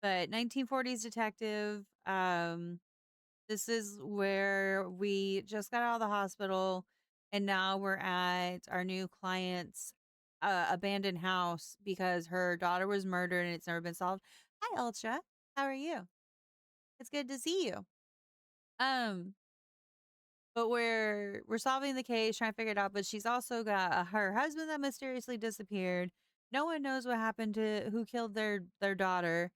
But 1940s detective. This is where we just got out of the hospital, and now we're at our new client's abandoned house because her daughter was murdered and it's never been solved. Hi, Ultra. How are you? It's good to see you. Um, but we're solving the case, trying to figure it out. But she's also got her husband that mysteriously disappeared. No one knows what happened to who killed their daughter,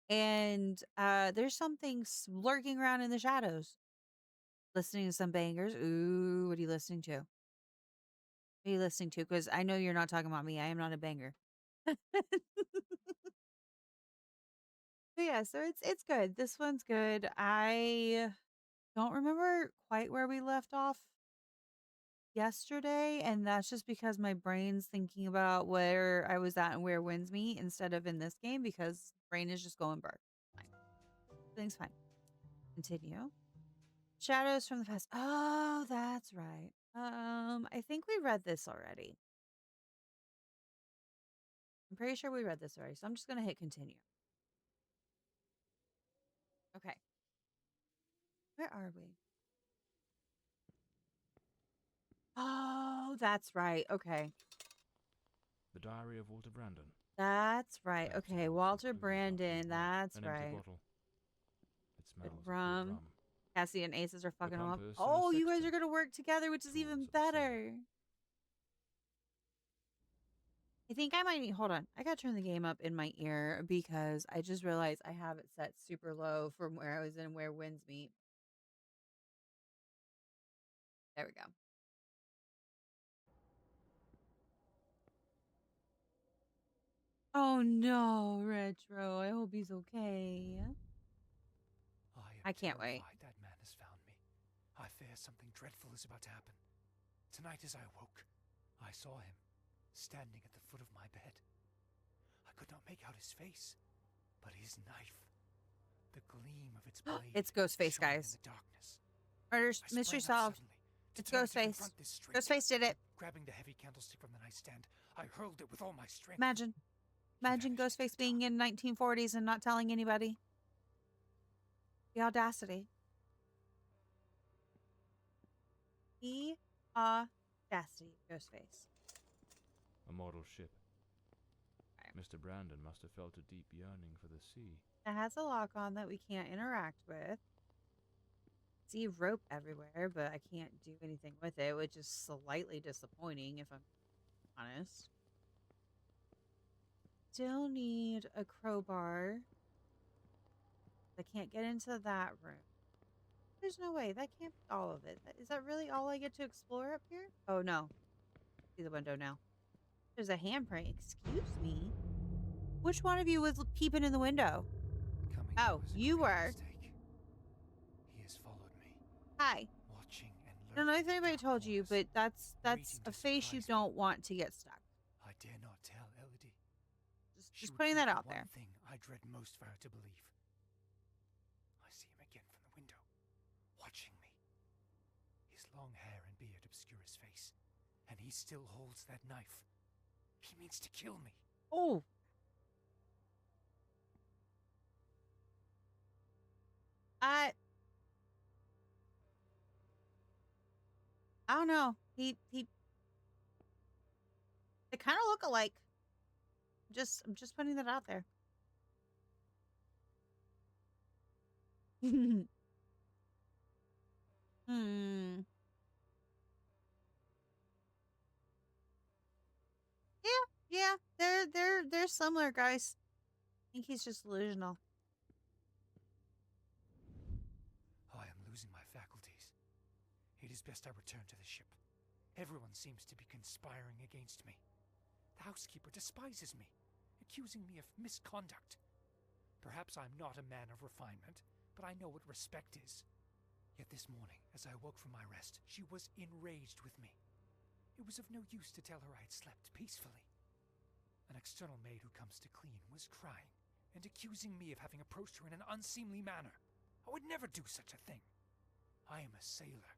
and there's something lurking around in the shadows. Listening to some bangers. Ooh, what are you listening to? What are you listening to? Because I know you're not talking about me. I am not a banger. But yeah, so it's good. This one's good. I don't remember quite where we left off yesterday, and that's just because my brain's thinking about where I was at and where wins me instead of in this game because brain is just going bark. Fine. Everything's fine. Continue. Shadows from the past. Oh, that's right. I think we read this already. I'm pretty sure we read this already, so I'm just gonna hit continue. Okay. Where are we? Oh, that's right. Okay. The Diary of Walter Brandon. That's right. Perhaps an Okay. old folk Walter clue about Brandon. being right. That's An empty right. bottle. It Good smells of good rum. rum. Cassie and Aces are A fucking him up. compass and a Oh, you guys are sextant. gonna work together, which is even Tools of a sailor. better. I think I might need, hold on. I gotta turn the game up in my ear because I just realized I have it set super low from where I was in where winds meet. There we go. Oh no, Retro. I hope he's okay. I I am can't wait. terrified that man has found me. I fear something dreadful is about to happen. Tonight as I awoke, I saw him, standing at the foot of my bed. I could not make out his face, but his knife. The gleam of its blade It's Ghostface, shone in guys. the darkness. Murder I mystery sprang up solved. suddenly to It's turn to Ghostface. confront this stranger. Ghostface did it. Grabbing the heavy candlestick from the nightstand, I hurled it with all my strength. Imagine. Imagine vanished into Ghostface the being in 1940s and not telling anybody. The audacity. The audacity, Ghostface. A model ship. Right. Mr. Brandon must have felt a deep yearning for the sea. It has a lock on that we can't interact with. See rope everywhere, but I can't do anything with it, which is slightly disappointing if I'm honest. Still need a crowbar. I can't get into that room. There's no way. That can't be all of it. Is that really all I get to explore up here? Oh, no. See the window now. There's a handprint. Excuse me. Which one of you was peeping in the window? Coming Oh, was a you great were. mistake. He has followed me, Hi. watching and I don't know if lurking in anybody dark told you, corners, but that's waiting a to face you surprise me. don't want to get stuck. I dare not tell Elodie. She Just would putting think that the out there. one thing I dread most for her to believe. I see him again from the window, watching me. His long hair and beard obscure his face, and he still holds that knife. He means to kill me. Oh. I don't know. They kind of look alike. I'm just putting that out there. Hmm. Yeah, they're similar, guys. I think he's just delusional. I am losing my faculties. It is best I return to the ship. Everyone seems to be conspiring against me. The housekeeper despises me, accusing me of misconduct. Perhaps I'm not a man of refinement, but I know what respect is. Yet this morning, as I woke from my rest, she was enraged with me. It was of no use to tell her I had slept peacefully. An external maid who comes to clean was crying and accusing me of having approached her in an unseemly manner. I would never do such a thing. I am a sailor,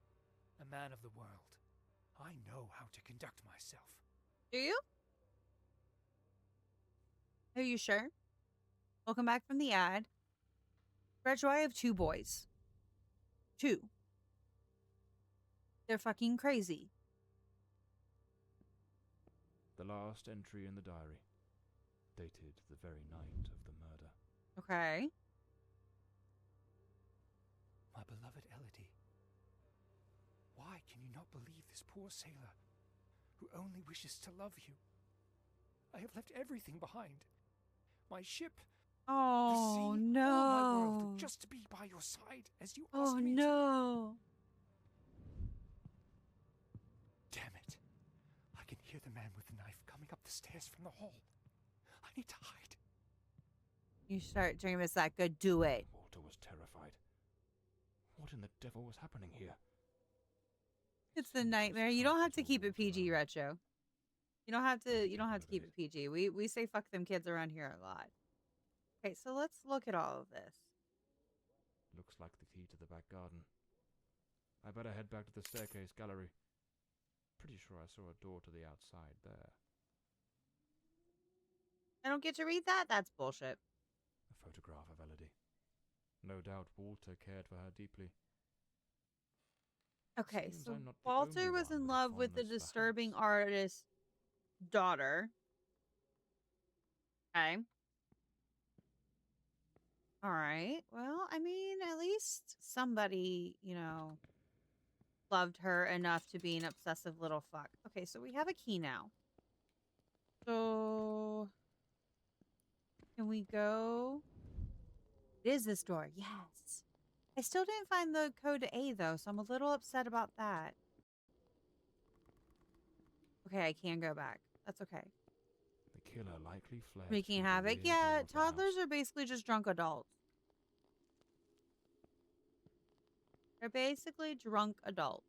a man of the world. I know how to conduct myself. Do you? Are you sure? Welcome back from the ad. Retro, I have 2 boys. 2. They're fucking crazy. The last entry in the diary, dated the very night of the murder. Okay. My beloved Elodie, why can you not believe this poor sailor who only wishes to love you? I have left everything behind. My ship, the Oh, sea, all my world, no. just to be by your side as you Oh, asked me to. no. Damn it. I can hear the man with the knife coming up the stairs from the hall. I need to hide. You start dreaming it's that good. Do it. Walter was terrified. What in the devil was happening here? It's the Seemed nightmare. just You tough don't have to little keep it Walter PG, around. Retro. You don't have to keep Nowadays. it PG. We say fuck them kids around here a lot. Okay, so let's look at all of this. Looks like the key to the back garden. I better head back to the staircase gallery. Pretty sure I saw a door to the outside there. I don't get to read that? That's bullshit. A photograph of Elodie. No doubt Walter cared for her deeply. Okay, Seems so I'm not the Walter only was one in with a love with the fondness for disturbing hats. artist's daughter. Okay. All right. Well, I mean, at least somebody, loved her enough to be an obsessive little fuck. Okay, so we have a key now. So can we go? It is this door. Yes. I still didn't find the code to A though, so I'm a little upset about that. Okay, I can go back. That's okay. The killer likely fled Wreaking through the havoc. rear Yeah, door of the toddlers house. are basically just drunk adults. They're basically drunk adults.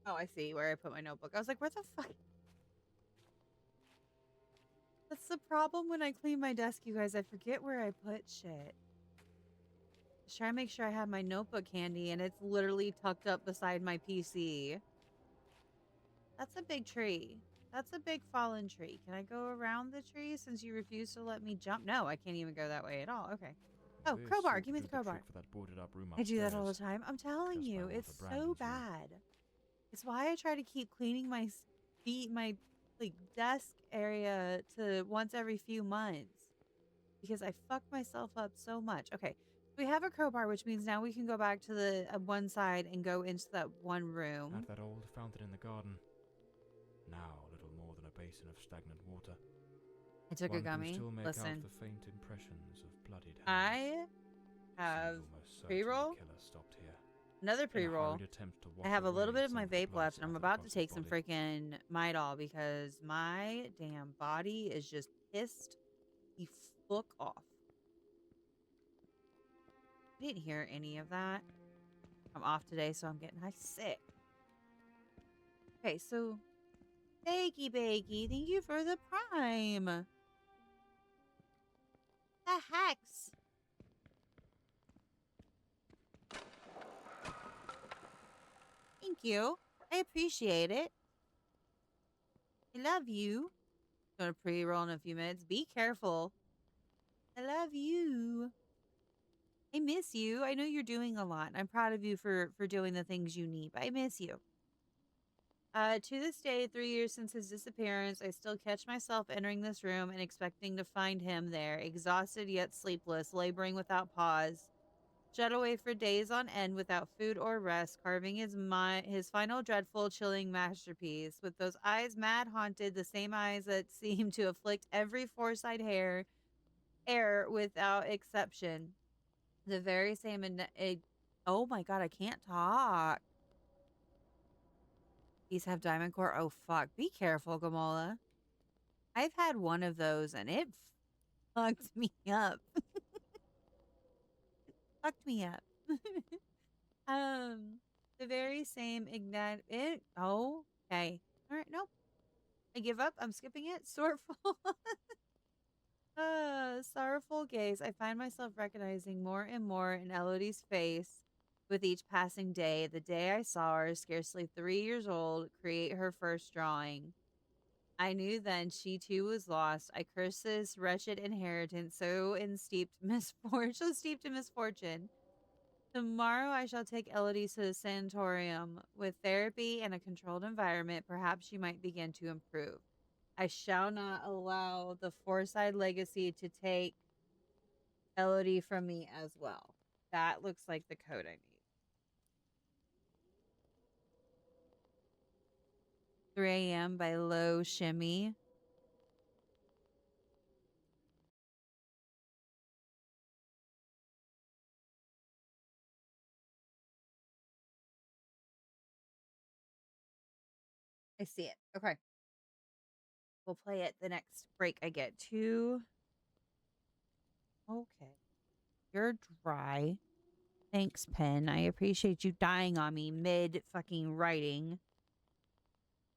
Oh, I see where I put my notebook. I was like, where the fuck? That's the problem when I clean my desk, you guys. I forget where I put shit. Just try to make sure I have my notebook handy, and it's literally tucked up beside my PC. That's a big tree. That's a big fallen tree. Can I go around the tree since you refuse to let me jump? No, I can't even go that way at all. Okay. Oh, This crowbar. ought Give to me do the crowbar. trick for that boarded up room I do that all the upstairs. time. I'm telling Just by you, Walter it's so Brandon's room. bad. It's why I try to keep cleaning my feet, my like desk area to once every few months because I fuck myself up so much. Okay, we have a crowbar, which means now we can go back to the one side and go into that one room. At that old fountain in the garden. Now little more than a basin of stagnant water. I took a One can gummy. still make Listen, out the faint impressions of bloodied hands. I have Seems almost certain pre-roll, the killer stopped here. another In a pre-roll. hurried attempt to I wash have a little away bit of some my the vape blood left, and I'm splattered about to across his take some body. freaking Midol because my damn body is just pissed the fuck off. I didn't hear any of that. I'm off today, so I'm getting sick. Okay, so Bakey Bakey, thank you for the prime. The hex. Thank you. I appreciate it. I love you. Gonna pre-roll in a few minutes. Be careful. I love you. I miss you. I know you're doing a lot. I'm proud of you for doing the things you need, but I miss you. To this day, 3 years since his disappearance, I still catch myself entering this room and expecting to find him there, exhausted yet sleepless, laboring without pause. Shut away for days on end without food or rest, carving his final dreadful, chilling masterpiece. With those eyes mad haunted, the same eyes that seem to afflict every four-side air without exception. The very same. Oh my god, I can't talk. These have diamond core. Oh fuck. Be careful, Gamola. I've had one of those and it fucked me up. Fucked me up. The very same ignite it. Oh, okay. All right, nope. I give up. I'm skipping it. Swordful. Sorrowful gaze. I find myself recognizing more and more in Elodie's face with each passing day. The day I saw her, scarcely 3 years old, create her first drawing. I knew then she too was lost. I cursed this wretched inheritance so steeped in misfortune. Tomorrow I shall take Elodie to the sanatorium. With therapy and a controlled environment, perhaps she might begin to improve. I shall not allow the Forsyth legacy to take Elodie from me as well. That looks like the code I need. 3 a.m. by Low Shimmy. I see it. Okay. We'll play it the next break I get to. Okay. You're dry. Thanks, Pen. I appreciate you dying on me mid fucking writing.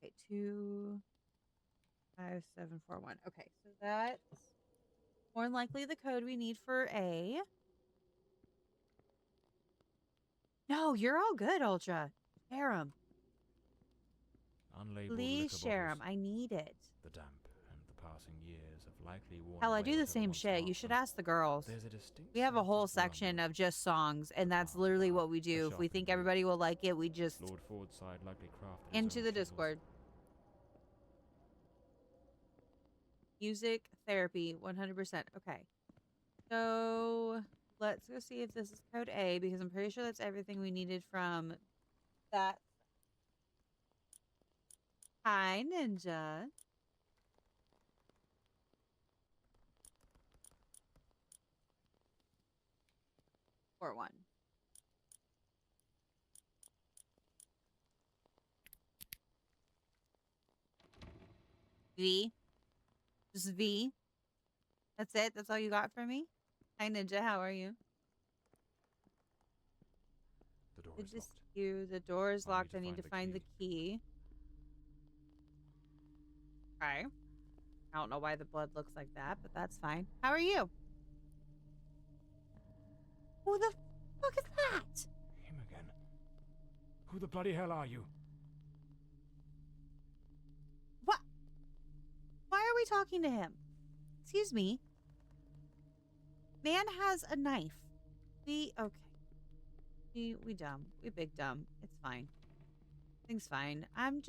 Okay, 25741. Okay, so that's more than likely the code we need for A. No, you're all good, Ultra. Share 'em. Unlabeled Please liquor share 'em. bottles. I need it. The damp and the passing years have likely worn Hell, I away do the whatever same once shit. You marked should them. ask the girls. There's a distinct We have a sense whole of section vermin. of just songs, and The that's bar, literally bar, what we the do. If we shop think indeed. everybody will like it, we just Lord Fordside likely crafted his into own the chisels. Discord. Music therapy, 100%. Okay. So let's go see if this is code A, because I'm pretty sure that's everything we needed from that. Hi, Ninja. 4-1. V. Just V. That's it? That's all you got for me? Hi, Ninja. How are you? The door Good is to locked. see you. The door is locked. I need to find the key. key. Okay. I don't know why the blood looks like that, but that's fine. How are you? Who the fuck is that? Him again. Who the bloody hell are you? What? Why are we talking to him? Excuse me. Man has a knife. Okay. We dumb. We big dumb. It's fine. Thing's fine. We're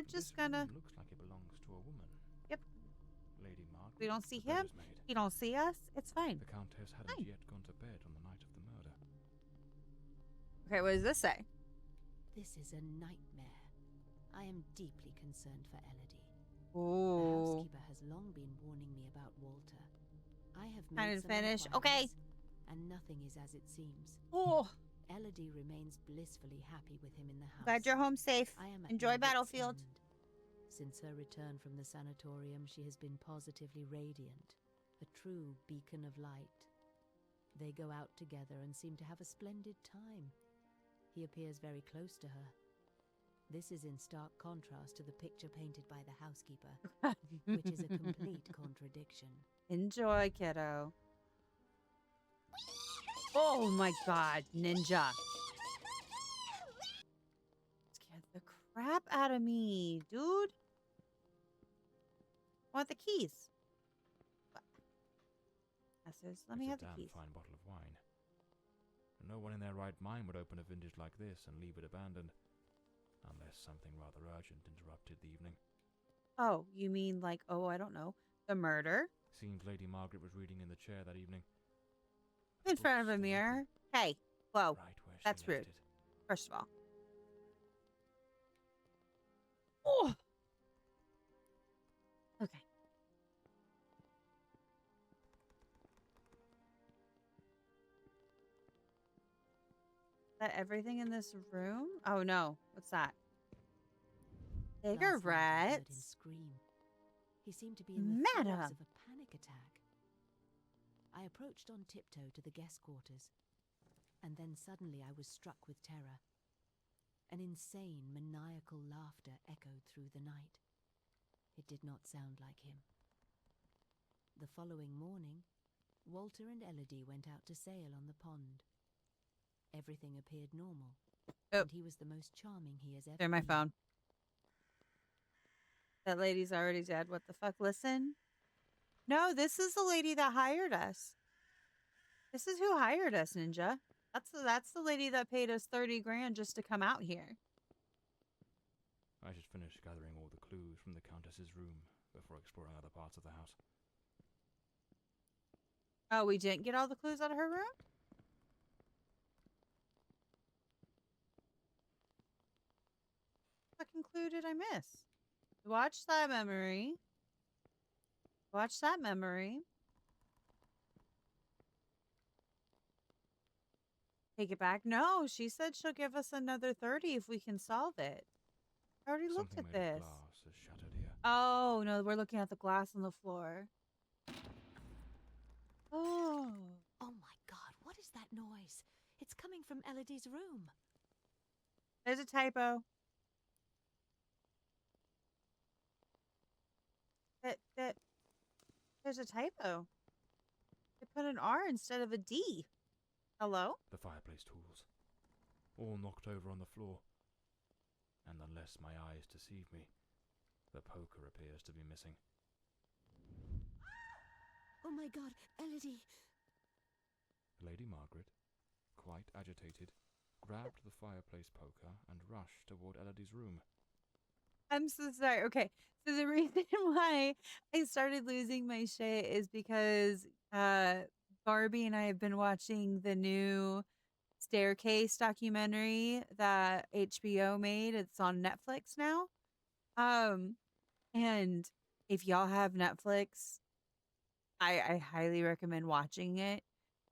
just This gonna. room looks like it belongs to a woman. Yep. Lady Margaret. We don't see the him. beggar's maid. He don't see us. It's fine. The Countess hadn't Fine. yet gone to bed on the night of the murder. Okay, what does this say? This is a nightmare. I am deeply concerned for Elodie. The Ooh. housekeeper has long been warning me about Walter. I have Time made to some finish. inquiries, Okay. and nothing is as it seems. Oh. Elodie remains blissfully happy with him in the house. Glad you're home safe. I am at Enjoy my wits' Battlefield. end. Since her return from the sanatorium, she has been positively radiant, a true beacon of light. They go out together and seem to have a splendid time. He appears very close to her. This is in stark contrast to the picture painted by the housekeeper, which is a complete contradiction. Enjoy, kiddo. Oh my god, Ninja. Scared the crap out of me, dude. I want the keys. Message. Let me have the It's a damn keys. fine bottle of wine. No one in their right mind would open a vintage like this and leave it abandoned. Unless something rather urgent interrupted the evening. Oh, you mean like, oh, I don't know, the murder? Seems Lady Margaret was reading in the chair that evening. In front of a Books still mirror? open. Hey, whoa, Right where she that's left rude. it. First of all. Oh! Okay. Is that everything in this room? Oh no, what's that? Last night I heard him Cigarettes? scream. He seemed to be in the throes Madam. of a panic attack. I approached on tiptoe to the guest quarters, and then suddenly I was struck with terror. An insane, maniacal laughter echoed through the night. It did not sound like him. The following morning, Walter and Elodie went out to sail on the pond. Everything appeared normal, Oh. and he was the most charming he has ever Share my been. phone. That lady's already dead. What the fuck? Listen. No, this is the lady that hired us. This is who hired us, Ninja. That's the lady that paid us 30 grand just to come out here. I should finish gathering all the clues from the Countess's room before exploring other parts of the house. Oh, we didn't get all the clues out of her room? What fucking clue did I miss? Watch that memory. Watch that memory. Take it back. No, she said she'll give us another 30 if we can solve it. I already looked Something at made of this. glass is shattered here. Oh, no, we're looking at the glass on the floor. Oh. Oh my god, what is that noise? It's coming from Elodie's room. There's a typo. There's a typo. They put an R instead of a D. Hello? The fireplace tools, all knocked over on the floor. And unless my eyes deceive me, the poker appears to be missing. Oh my god, Elodie! Lady Margaret, quite agitated, grabbed the fireplace poker and rushed toward Elodie's room. I'm so sorry. Okay. So the reason why I started losing my shit is because Barbie and I have been watching the new Staircase documentary that HBO made. It's on Netflix now. And if y'all have Netflix, I highly recommend watching it.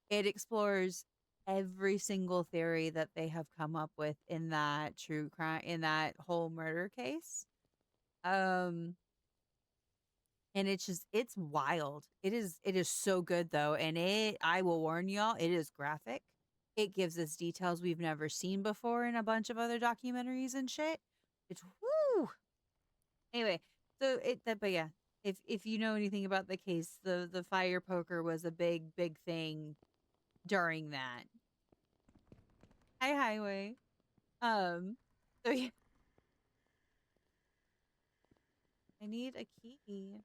It explores every single theory that they have come up with in that true crime, in that whole murder case. And it's wild. It is so good though. And I will warn y'all, it is graphic. It gives us details we've never seen before in a bunch of other documentaries and shit. It's whoo. Anyway, but yeah, if you know anything about the case, the fire poker was a big thing during that. Hi, Highway. So yeah, I need a key.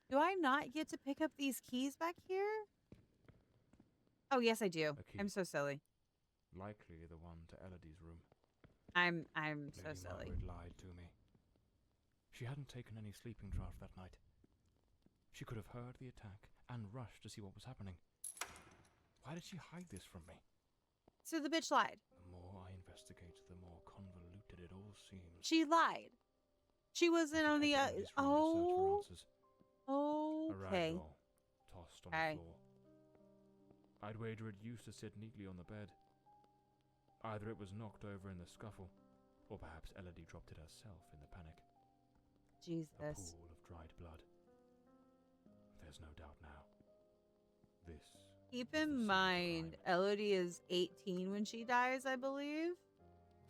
Do I not get to pick up these keys back here? Oh, yes, I do. A key. I'm so silly. Likely the one to Elodie's room. I'm so Lady silly. Margaret lied to me. She hadn't taken any sleeping draught that night. She could have heard the attack and rushed to see what was happening. Why did she hide this from me? So the bitch lied. The more I investigate, the more convoluted it all seems. She lied. She wasn't on the Elodie's room to search for answers. A okay. ragdoll tossed on the floor. I'd wager it used to sit neatly on the bed. Either it was knocked over in the scuffle, or perhaps Elodie dropped it herself in the panic. Jesus. A pool of dried blood. There's no doubt now. This. Keep was the scene in of the mind, crime. Elodie is 18 when she dies, I believe.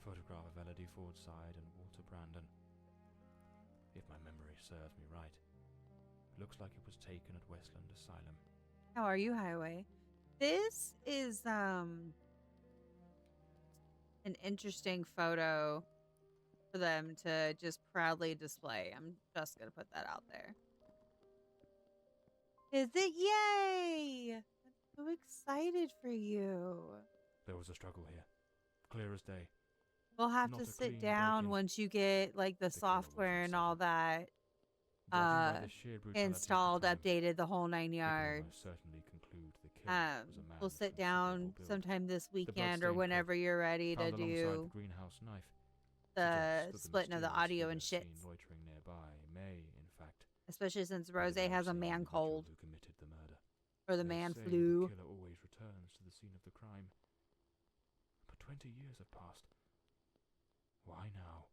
Photograph of Elodie Fordside and Walter Brandon. If my memory serves me right, looks like it was taken at Westland Asylum. How are you, Highway? This is an interesting photo for them to just proudly display. I'm just gonna put that out there. Is it? Yay! I'm so excited for you. There was a struggle here, clear as day. We'll have Not to a sit clean down break-in. once you get like the The killer wasn't software and all subtle. that Judging by the sheer brutality installed, of the time, updated, the whole 9 we can yards. almost certainly conclude the killer was a man We'll with sit considerable down build. sometime this weekend or bloodstained whenever coat, you're ready to found alongside do the greenhouse knife, the suggests that splitting of the mysterious audio and figure shit. seen loitering nearby may, in fact, Especially since be Rose the has a very same man individual cold who committed the murder. or the They man say flu. The killer always returns to the scene of the crime. But 20 years have passed. Why now?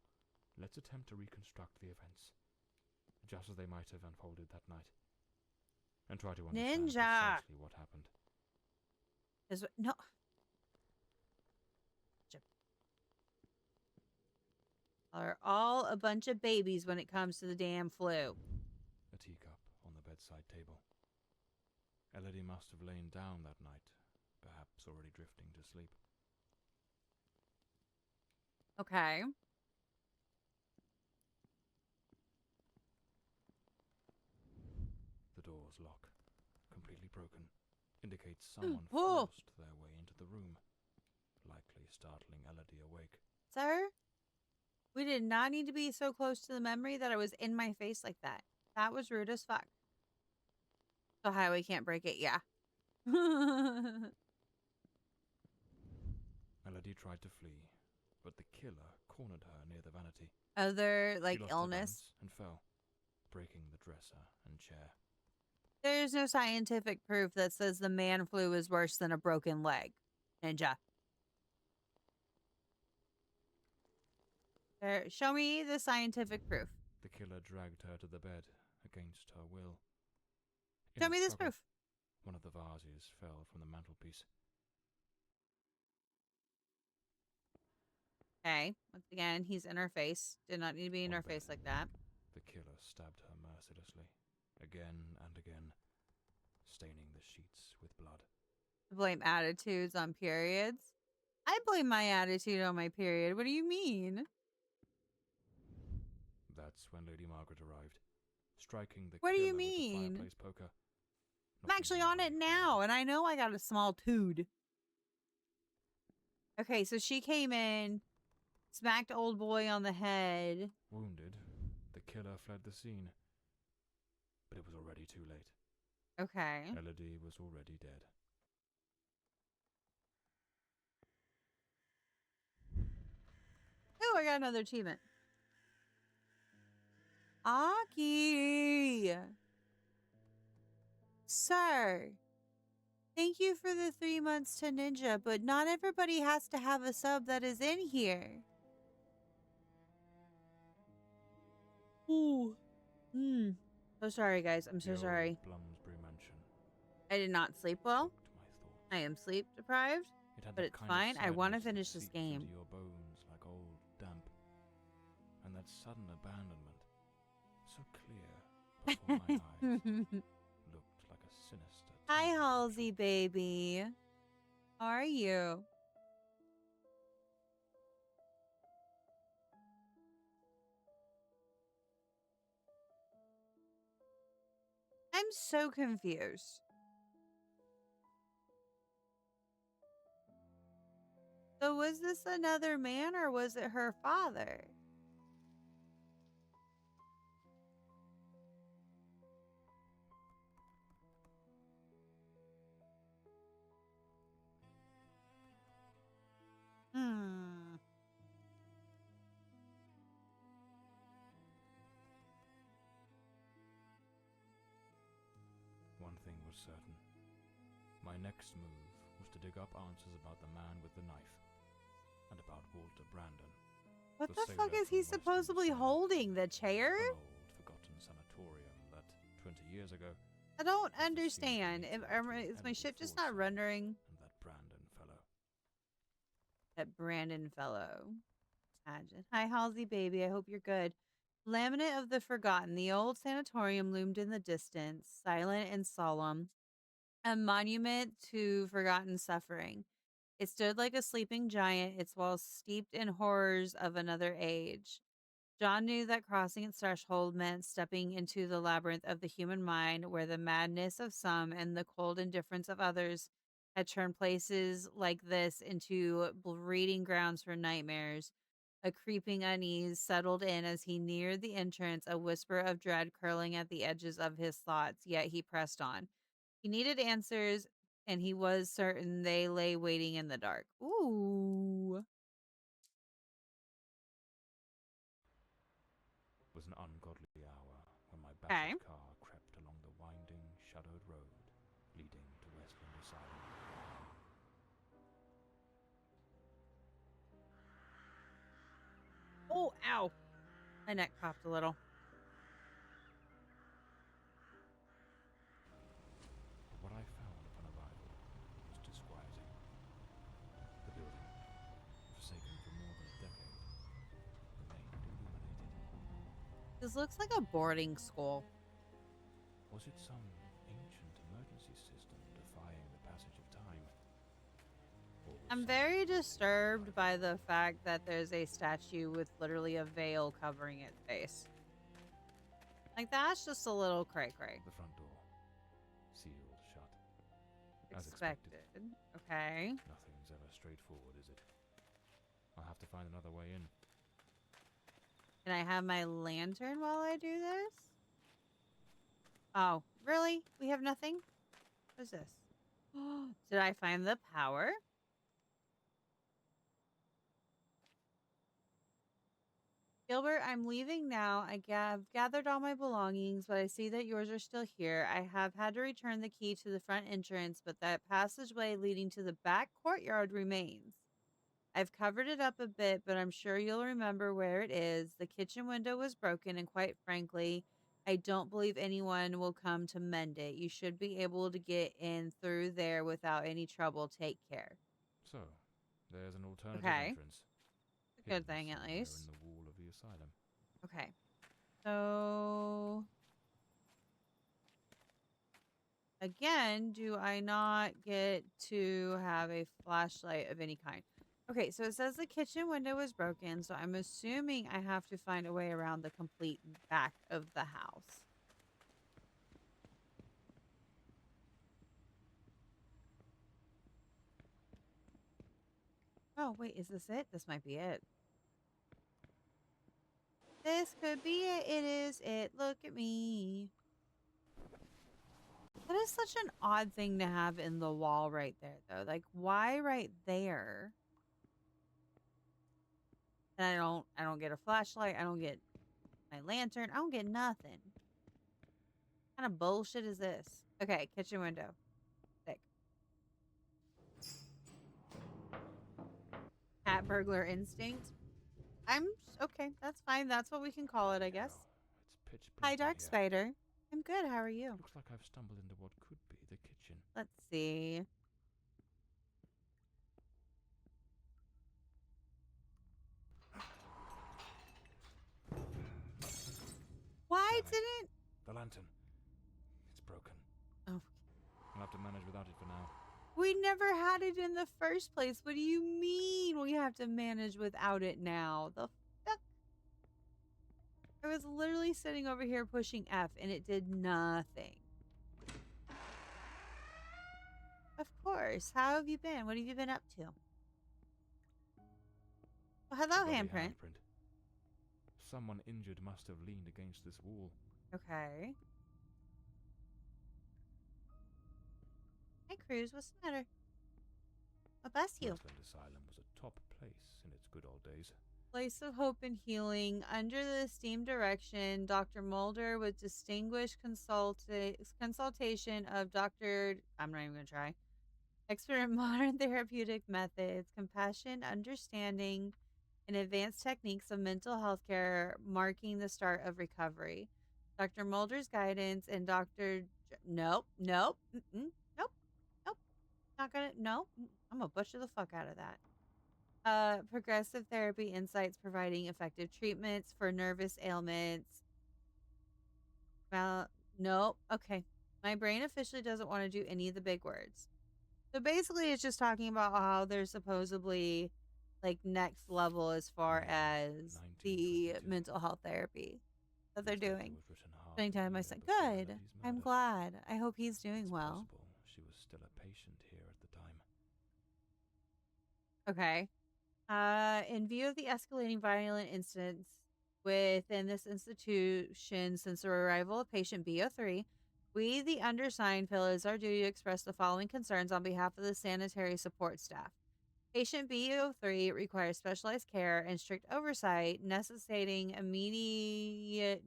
Let's attempt to reconstruct the events, just as they might have unfolded that night, and try to understand Ninja! precisely what happened. No. Are all a bunch of babies when it comes to the damn flu. A teacup. bedside table. Elodie must have lain down that night, perhaps already drifting to sleep. Okay. The door's lock, completely broken, indicates someone Oh, forced their way into the room, likely startling Elodie awake. sir, we did not need to be so close to the memory that it was in my face like that. That was rude as fuck. The highway can't break it, yeah. Elodie tried to flee, but the killer cornered her near the vanity. Other, She like, lost her illness. balance and fell, breaking the dresser and chair. There's no scientific proof that says the man flu is worse than a broken leg. Ninja. Show me the scientific proof. The killer dragged her to the bed against her will. In Show the me this struggle, proof. one of the vases fell from the mantelpiece. Okay. Once again, he's in her face. Did not need to be in On her bed, face like that. the killer stabbed her mercilessly, again and again, staining the sheets with blood. Blame attitudes on periods. I blame my attitude on my period. What do you mean? That's when Lady Margaret arrived, striking the What do killer you with the mean? fireplace poker. I'm actually on it now, and I know I got a small tood. Okay, so she came in, smacked old boy on the head. Wounded, the killer fled the scene, but it was already too late. Okay. Elodie was already dead. Oh, I got another achievement. Aki! Sir, thank you for the 3 months to Ninja, but not everybody has to have a sub that is in here. Ooh. So sorry, guys. I'm so The sorry. old Bloomsbury mansion I did not sleep well. choked my thoughts. I am sleep deprived, It had but that it's kind fine. of I want to sadness that finish this seeps game. into your bones like old damp, and that sudden abandonment, so clear before my eyes, looked like a sinister. Hi, time Halsey, capsule. baby. How are you? I'm so confused. So was this another man or was it her father? Hmm. One thing was certain. My next move was to dig up answers about the man with the knife, and about Walter Brandon. What The the fuck sailor is he from Western supposedly descent. holding? The chair? An old, forgotten sanatorium that, 20 years ago, I don't was the scene of a understand. meeting Is between my Elodie ship just not Forsyth rendering? and that Brandon fellow. That Brandon fellow. Imagine. Hi, Halsey, baby. I hope you're good. Laminate of the Forgotten. The old sanatorium loomed in the distance, silent and solemn, a monument to forgotten suffering. It stood like a sleeping giant, its walls steeped in horrors of another age. John knew that crossing its threshold meant stepping into the labyrinth of the human mind, where the madness of some and the cold indifference of others had turned places like this into breeding grounds for nightmares. A creeping unease settled in as he neared the entrance, a whisper of dread curling at the edges of his thoughts, yet he pressed on. He needed answers, and he was certain they lay waiting in the dark. Ooh. It was an ungodly hour when my Okay. battered car crept along the winding, shadowed road leading to Westland Asylum. Oh, ow. My neck popped a little. What I found upon arrival was disquieting. The building, forsaken for more than a decade, remained illuminated. This looks like a boarding school. Was it some ancient emergency system defying the passage of time? Or was I'm someone very broken disturbed inside? by the fact that there's a statue with literally a veil covering its face. Like, that's just a little cray cray. The front door, sealed shut. As expected. Expected. Okay. Nothing's ever straightforward, is it? I'll have to find another way in. Can I have my lantern while I do this? Oh, really? We have nothing? What is this? Did I find the power? Gilbert, I'm leaving now. I've gathered all my belongings, but I see that yours are still here. I have had to return the key to the front entrance, but that passageway leading to the back courtyard remains. I've covered it up a bit, but I'm sure you'll remember where it is. The kitchen window was broken, and quite frankly, I don't believe anyone will come to mend it. You should be able to get in through there without any trouble. Take care. So, there's an alternative Okay. entrance. A good Hidden thing, at somewhere least. in the wall of the asylum. Okay. So, again, do I not get to have a flashlight of any kind? Okay, so it says the kitchen window is broken, so I'm assuming I have to find a way around the complete back of the house. Oh, wait, is this it? This might be it. This could be it. It is it. Look at me. That is such an odd thing to have in the wall right there, though. Like, why right there? And I don't get a flashlight. I don't get my lantern. I don't get nothing. What kind of bullshit is this? Okay, kitchen window. Sick. Cat burglar instinct. Okay. That's fine. That's what we can call it, I guess. It's pitch Hi, black in Dark here. Spider. I'm good. How are you? Looks like I've stumbled into what could be the kitchen. Let's see. Why Damn it. didn't? The lantern. It's broken. Oh, I'll have to manage without it for now. we never had it in the first place. What do you mean we have to manage without it now? The fuck? I was literally sitting over here pushing F and it did nothing. Of course. How have you been? What have you been up to? Well, hello, Bloody handprint. Someone injured must have leaned against this wall. Okay. Hi, Cruz. What's the matter? Oh, bless you. Westland Asylum was a top place in its good old days. Place of hope and healing. Under the esteemed direction, Dr. Mulder, with distinguished consultation of Dr. I'm not even going to try. Expert in modern therapeutic methods, compassion, understanding, and advanced techniques of mental health care, marking the start of recovery. Dr. Mulder's guidance and Nope, nope, nope, nope. Not gonna, nope. I'm gonna butcher the fuck out of that. Progressive therapy insights providing effective treatments for nervous ailments. Well, nope. Okay. My brain officially doesn't want to do any of the big words. So basically, it's just talking about how there's supposedly like next level as far as the 1922. mental health therapy that they're This letter doing. was written half Spending a time with my year son. before Good. Melody's I'm murder. glad. I hope he's doing It's well. possible she was still a patient here at the time. Okay. In view of the escalating violent incidents within this institution since the arrival of patient BO3, we, the undersigned, feel it is our duty to express the following concerns on behalf of the sanitary support staff. Patient BO3 requires specialized care and strict oversight, necessitating immediate.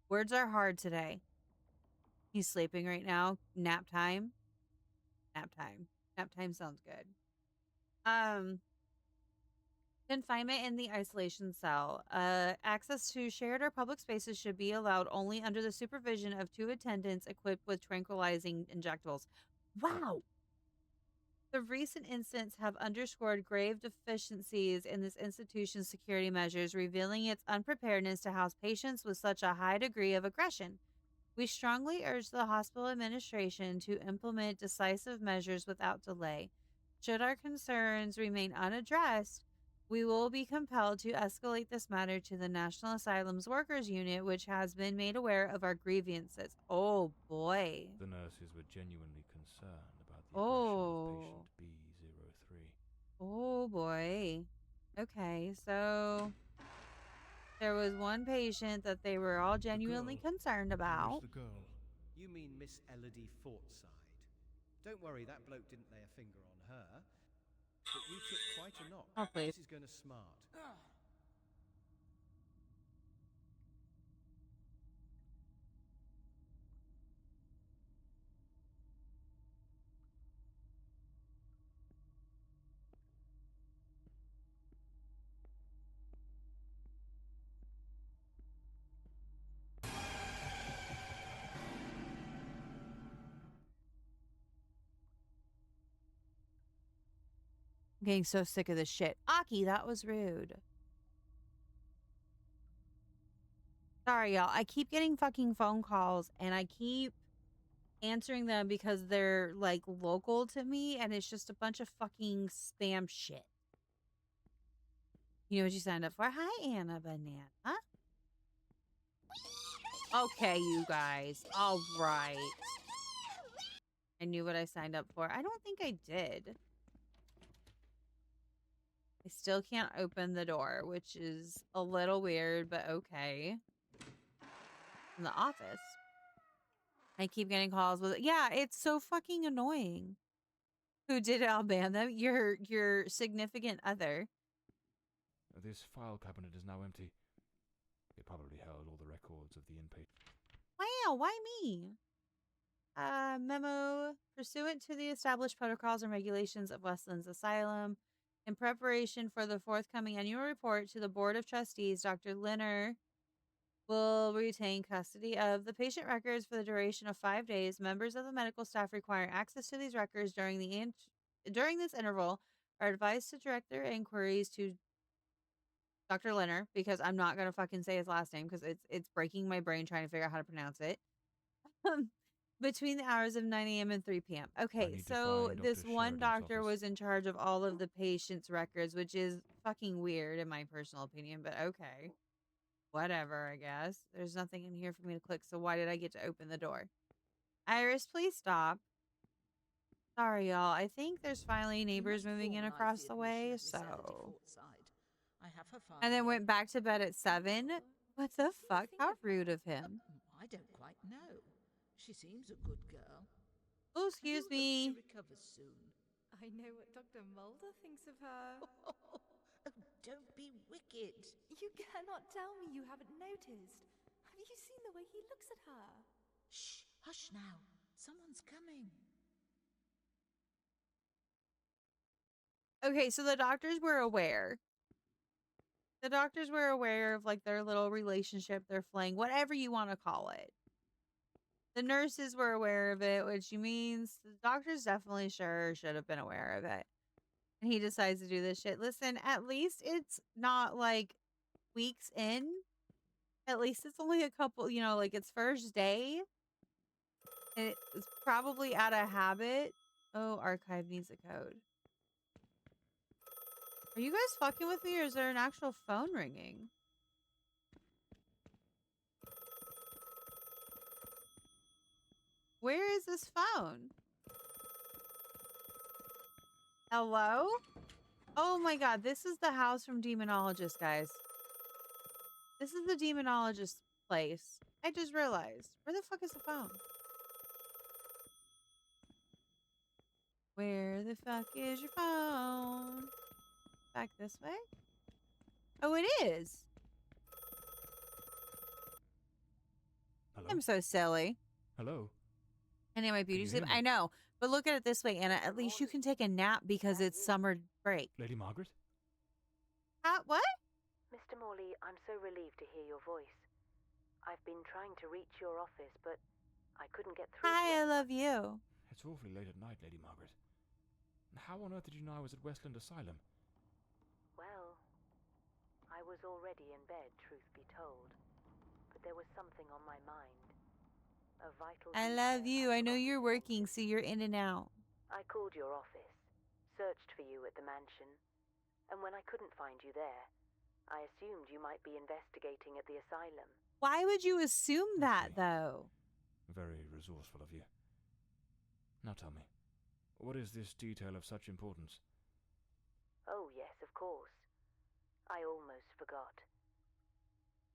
Words are hard today. He's sleeping right now. Nap time. Nap time. Nap time sounds good. Confinement in the isolation cell. Access to shared or public spaces should be allowed only under the supervision of 2 attendants equipped with tranquilizing injectables. Wow. The recent incidents have underscored grave deficiencies in this institution's security measures, revealing its unpreparedness to house patients with such a high degree of aggression. We strongly urge the hospital administration to implement decisive measures without delay. Should our concerns remain unaddressed, we will be compelled to escalate this matter to the National Asylums Workers Unit, which has been made aware of our grievances. Oh boy. The nurses were genuinely concerned about the aggression of Oh. patient B03. Oh boy. Okay, so there was one patient that they were all genuinely concerned about. The girl? You mean Miss Elodie Fortside? Don't worry, that bloke didn't lay a finger on her. But you took quite a knock. Oh, please. This is going to smart. I'm getting so sick of this shit. Aki, that was rude. Sorry, y'all. I keep getting fucking phone calls and I keep answering them because they're like local to me and it's just a bunch of fucking spam shit. You know what you signed up for? Hi, Anna Banana. Okay, you guys. All right. I knew what I signed up for. I don't think I did. I still can't open the door, which is a little weird, but okay. In the office. I keep getting calls with it. Yeah, it's so fucking annoying. Who did it? I'll ban them. Your significant other. This file cabinet is now empty. It probably held all the records of the inpatient. Wow, why me? Memo. Pursuant to the established protocols and regulations of Westlands Asylum, in preparation for the forthcoming annual report to the Board of Trustees, Dr. Linner will retain custody of the patient records for the duration of 5 days. Members of the medical staff require access to these records during this interval are advised to direct their inquiries to Dr. Linner, because I'm not gonna fucking say his last name because it's breaking my brain trying to figure out how to pronounce it. Between the hours of 9 a.m. and 3 p.m. Okay, need to so find this Dr. one Sheridan's doctor office. was in charge of all of the patient's records, which is fucking weird in my personal opinion, but okay. Whatever, I guess. There's nothing in here for me to click, so why did I get to open the door? Iris, please stop. Sorry, y'all. I think there's finally neighbors moving in across the way, so... I have her file And then here. went back to bed at 7? What the fuck? How rude of him. I don't quite know. She seems a good girl. Oh, excuse I do hope me. she recovers soon. I know what Dr. Mulder thinks of her. Oh, don't be wicked. You cannot tell me you haven't noticed. Have you seen the way he looks at her? Shh, hush now. Someone's coming. Okay, so the doctors were aware. The doctors were aware of like their little relationship, their fling, whatever you want to call it. The nurses were aware of it, which means the doctors definitely sure should have been aware of it. And he decides to do this shit. Listen, at least it's not like weeks in. At least it's only a couple, you know, like it's first day. And it's probably out of habit. Oh, archive needs a code. Are you guys fucking with me or is there an actual phone ringing? Where is this phone? Hello? Oh my god, this is the house from Demonologist, guys. This is the Demonologist place. I just realized. Where the fuck is the phone? Where the fuck is your phone? Back this way? Oh, it is. Hello? I'm so silly. Hello? And my beauty you sleep. hear me? I know. But look at it this way, Anna. At least you can take a nap because it's summer break. Lady Margaret? What? Mr. Morley, I'm so relieved to hear your voice. I've been trying to reach your office, but I couldn't get through. Hi, I love you. It's awfully late at night, Lady Margaret. How on earth did you know I was at Westland Asylum? Well, I was already in bed, truth be told. But there was something on my mind. A vital I love detail you. I'd I know you're forgotten to working, mention. so you're in and out. I called your office, searched for you at the mansion, and when I couldn't find you there, I assumed you might be investigating at the asylum. Why would you assume I that, see. though? Very resourceful of you. Now tell me, what is this detail of such importance? Oh, yes, of course. I almost forgot.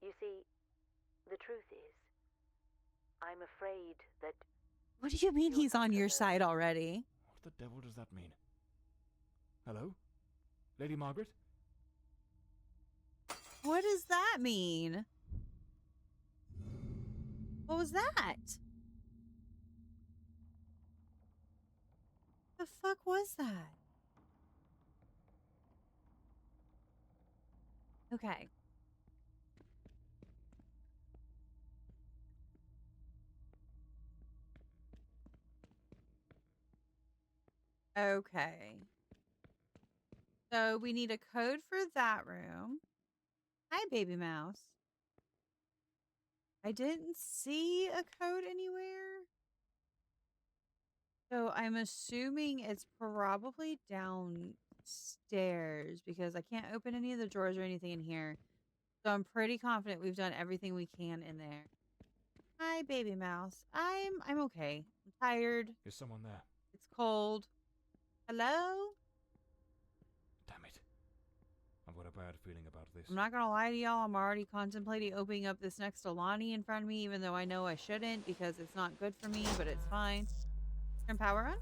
You see, the truth is, I'm afraid that... What do you mean you're he's not on your alone. side already? What the devil does that mean? Hello? Lady Margaret? What does that mean? What was that? The fuck was that? Okay. Okay. So we need a code for that room. Hi, baby mouse. I didn't see a code anywhere. So I'm assuming it's probably downstairs because I can't open any of the drawers or anything in here. So I'm pretty confident we've done everything we can in there. Hi, baby mouse. I'm okay. I'm tired. Is someone there? It's cold. Hello? Damn it. I've got a bad feeling about this. I'm not gonna lie to y'all. I'm already contemplating opening up this next Alani in front of me, even though I know I shouldn't because it's not good for me, but it's fine. Turn power on.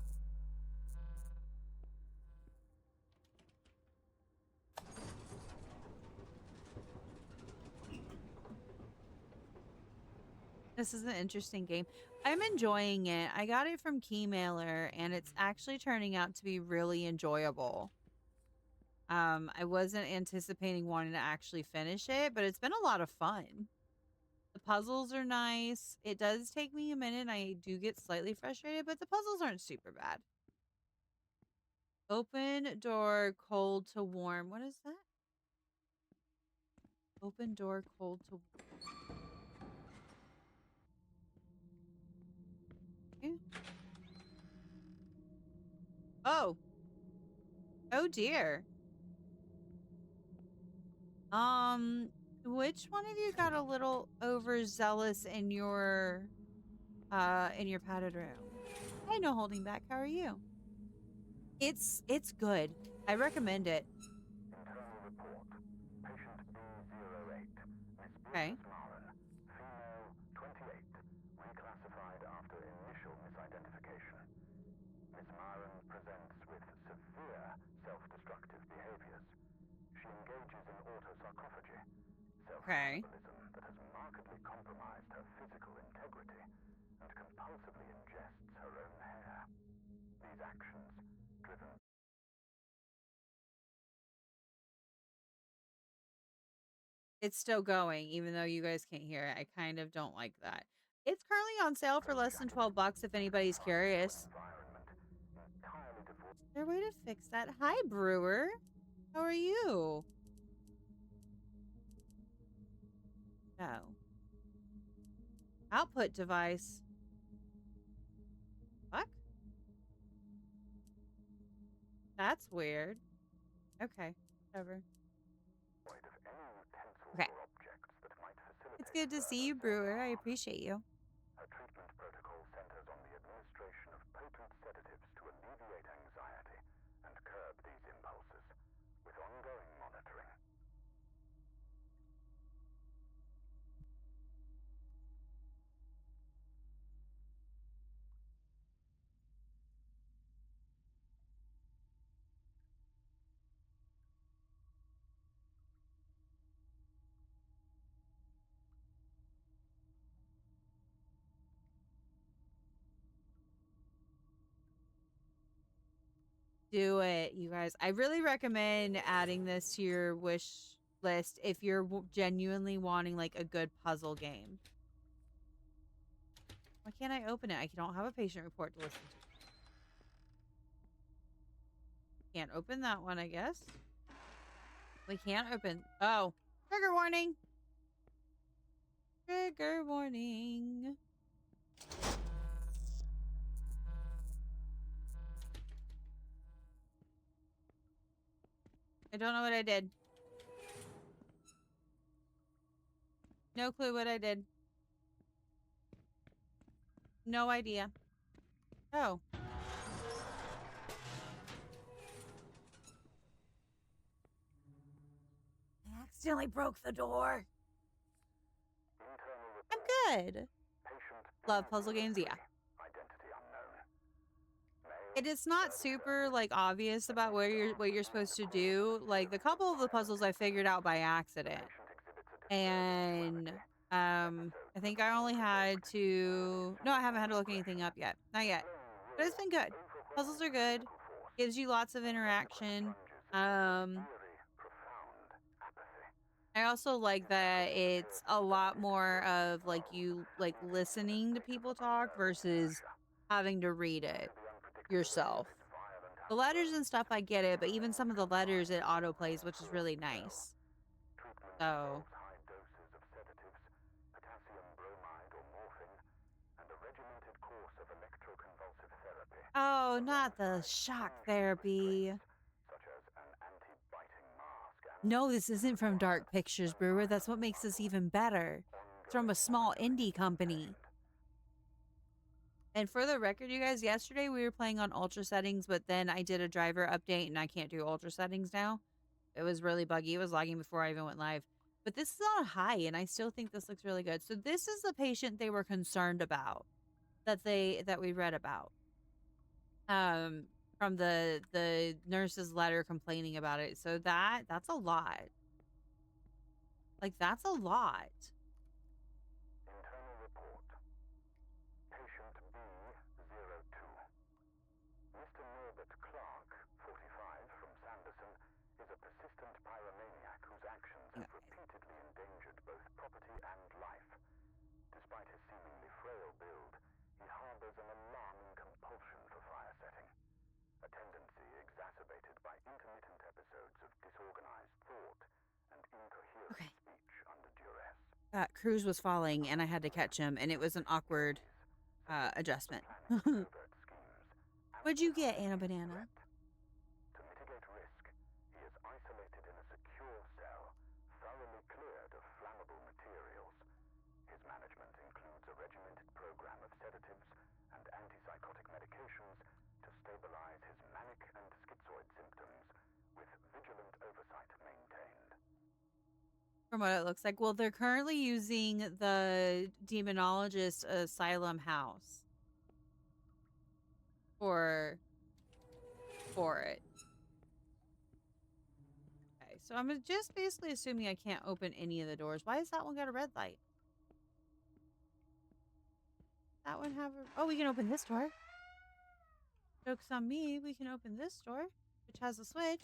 This is an interesting game. I'm enjoying it. I got it from Keymailer, and it's actually turning out to be really enjoyable. I wasn't anticipating wanting to actually finish it, but it's been a lot of fun. The puzzles are nice. It does take me a minute. I do get slightly frustrated, but the puzzles aren't super bad. Open door, cold to warm. What is that? Open door, cold to warm. Oh. Oh dear. Which one of you got a little overzealous in your padded room? Hey, no holding back. How are you? It's good. I recommend it. Internal report. Patient B08. Miss Okay. Beatrice Maren. Female, 28. Reclassified after initial misidentification. Miss Maren presents with severe self-destructive behaviors. She engages in autosarcophagy, Okay. self-cannibalism that has markedly compromised her physical integrity, and compulsively ingests her own hair. These actions, driven... It's still going, even though you guys can't hear it. I kind of don't like that. It's currently on sale for less than $12 if anybody's curious. Is there a way to fix that? Hi, Brewer. How are you? No. Output device. Fuck? That's weird. Okay, whatever. Okay. It's good to see you, Brewer. I appreciate you. Her treatment protocol centers on the administration of potent sedatives to alleviate anxiety and curb these impulses, with ongoing monitoring. Do it, you guys. I really recommend adding this to your wish list if you're genuinely wanting like a good puzzle game. Why can't I open it? I don't have a patient report to listen to. Can't open that one, I guess. We can't open. Oh, trigger warning. Trigger warning. I don't know what I did. No clue what I did. No idea. Oh. I accidentally broke the door. I'm good. Love puzzle games, yeah. It is not super like obvious about what you're supposed to do. Like the couple of the puzzles I figured out by accident. And I think I only had to no, I haven't had to look anything up yet. Not yet. But it's been good. Puzzles are good. Gives you lots of interaction. I also like that it's a lot more of like you like listening to people talk versus having to read it yourself. The letters and stuff I get it, but even some of the letters it auto plays, which is really nice. So oh, not the shock therapy. No, this isn't from Dark Pictures, Brewer. That's what makes this even better. It's from a small indie company. And for the record, you guys, yesterday we were playing on ultra settings, but then I did a driver update and I can't do ultra settings now. It was really buggy. It was lagging before I even went live. But this is on high, and I still think this looks really good. So this is the patient they were concerned about that we read about. From the nurse's letter complaining about it. So that's a lot. Like that's a lot. Internal report. Patient B02. Mr. Norbert Clark, 45, from Sanderson, is a persistent pyromaniac whose actions have repeatedly endangered both property and life. Despite his seemingly frail build, he harbors an alarming compulsion for fire setting, a tendency exacerbated by intermittent episodes of disorganized thought and incoherent speech under duress. Cruz was falling, and I had to catch him, and it was an awkward adjustment. What'd you get, Anna Banana? To mitigate risk, he is isolated in a secure cell, thoroughly cleared of flammable materials. His management includes a regimented program of sedatives and antipsychotic medications to stabilize his manic and schizoid symptoms, with vigilant oversight maintained. From what it looks like. Well, they're currently using the demonologist asylum house for it. Okay, so I'm just basically assuming I can't open any of the doors. Why does that one got a red light? That one have a... Oh, we can open this door. Joke's on me. We can open this door, which has a switch.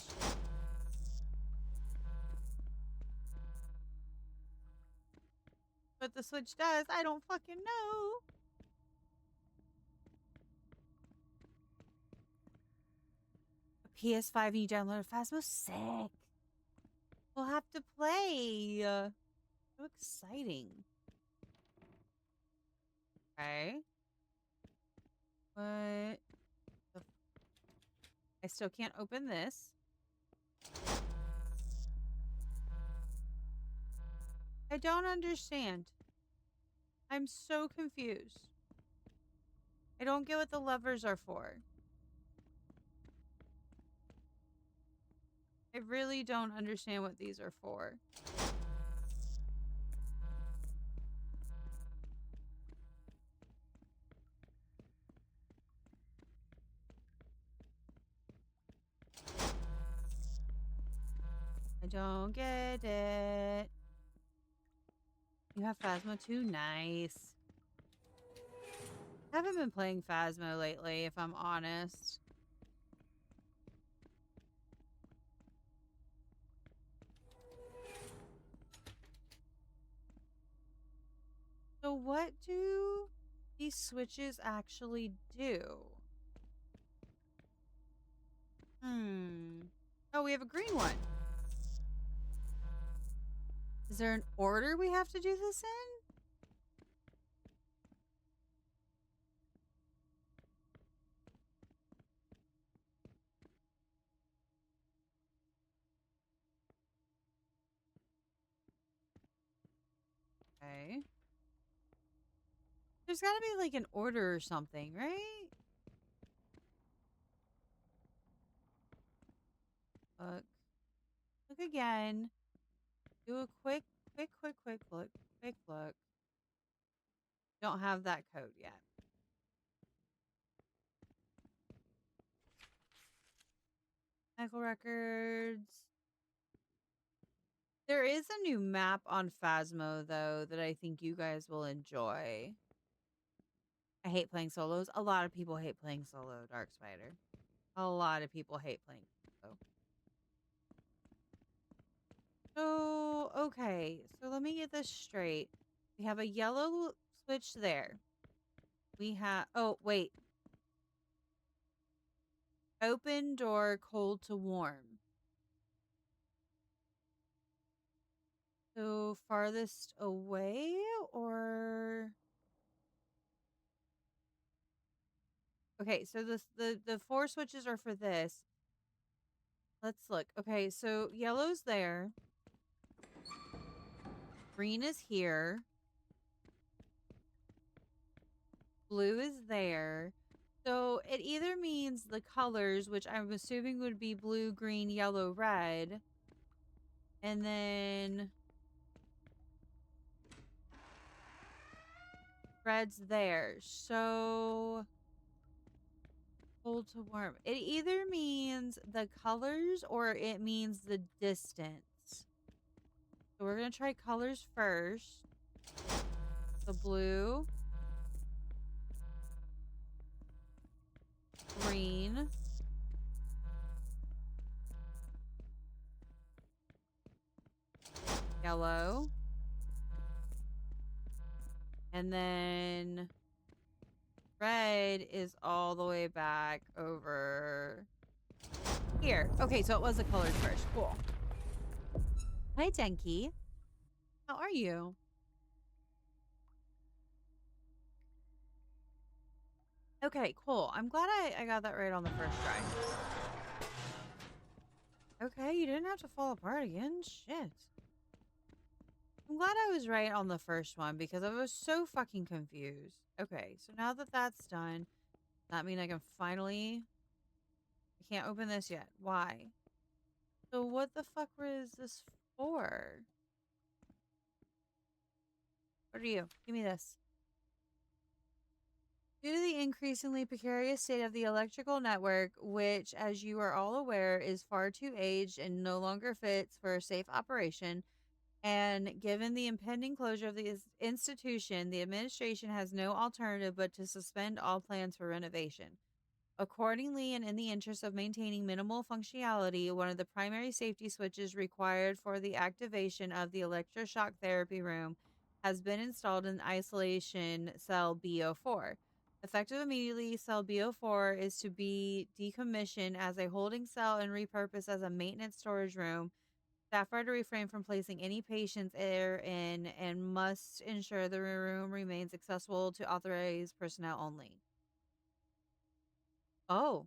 What the switch does, I don't fucking know. A PS5 and you download a Phasmo? Sick. We'll have to play. So exciting. Okay. What the I still can't open this. I don't understand. I'm so confused. I don't get what the levers are for. I really don't understand what these are for. I don't get it. You have Phasmo too? Nice. I haven't been playing Phasmo lately, if I'm honest. So what do these switches actually do? Oh, we have a green one. Is there an order we have to do this in? Okay. There's got to be like an order or something, right? Look. Look again. Do a quick look. Quick look. Don't have that code yet. Medical records. There is a new map on Phasmo, though, that I think you guys will enjoy. I hate playing solos. A lot of people hate playing solo, Dark Spider. A lot of people hate playing solo. So, okay. So let me get this straight. We have a yellow switch there. We have... Oh, wait. Open door, cold to warm. So farthest away or... Okay, so the 4 switches are for this. Let's look. Okay, so yellow's there. Green is here. Blue is there. So it either means the colors, which I'm assuming would be blue, green, yellow, red. And then red's there. So cold to warm. It either means the colors or it means the distance. So we're going to try colors first. The blue. Green. Yellow. And then red is all the way back over here. Okay, so it was the colors first. Cool. Hi, Denki. How are you? Okay, cool. I'm glad I got that right on the first try. Okay, you didn't have to fall apart again. Shit. I'm glad I was right on the first one because I was so fucking confused. Okay, so now that that's done, that means I can finally... I can't open this yet. Why? So what the fuck was this for? What are you? Give me this. Due to the increasingly precarious state of the electrical network, which, as you are all aware, is far too aged and no longer fits for safe operation, and given the impending closure of the institution, the administration has no alternative but to suspend all plans for renovation. Accordingly, and in the interest of maintaining minimal functionality, one of the primary safety switches required for the activation of the electroshock therapy room has been installed in isolation cell BO4. Effective immediately, cell BO4 is to be decommissioned as a holding cell and repurposed as a maintenance storage room. Staff are to refrain from placing any patients therein and must ensure the room remains accessible to authorized personnel only. Oh.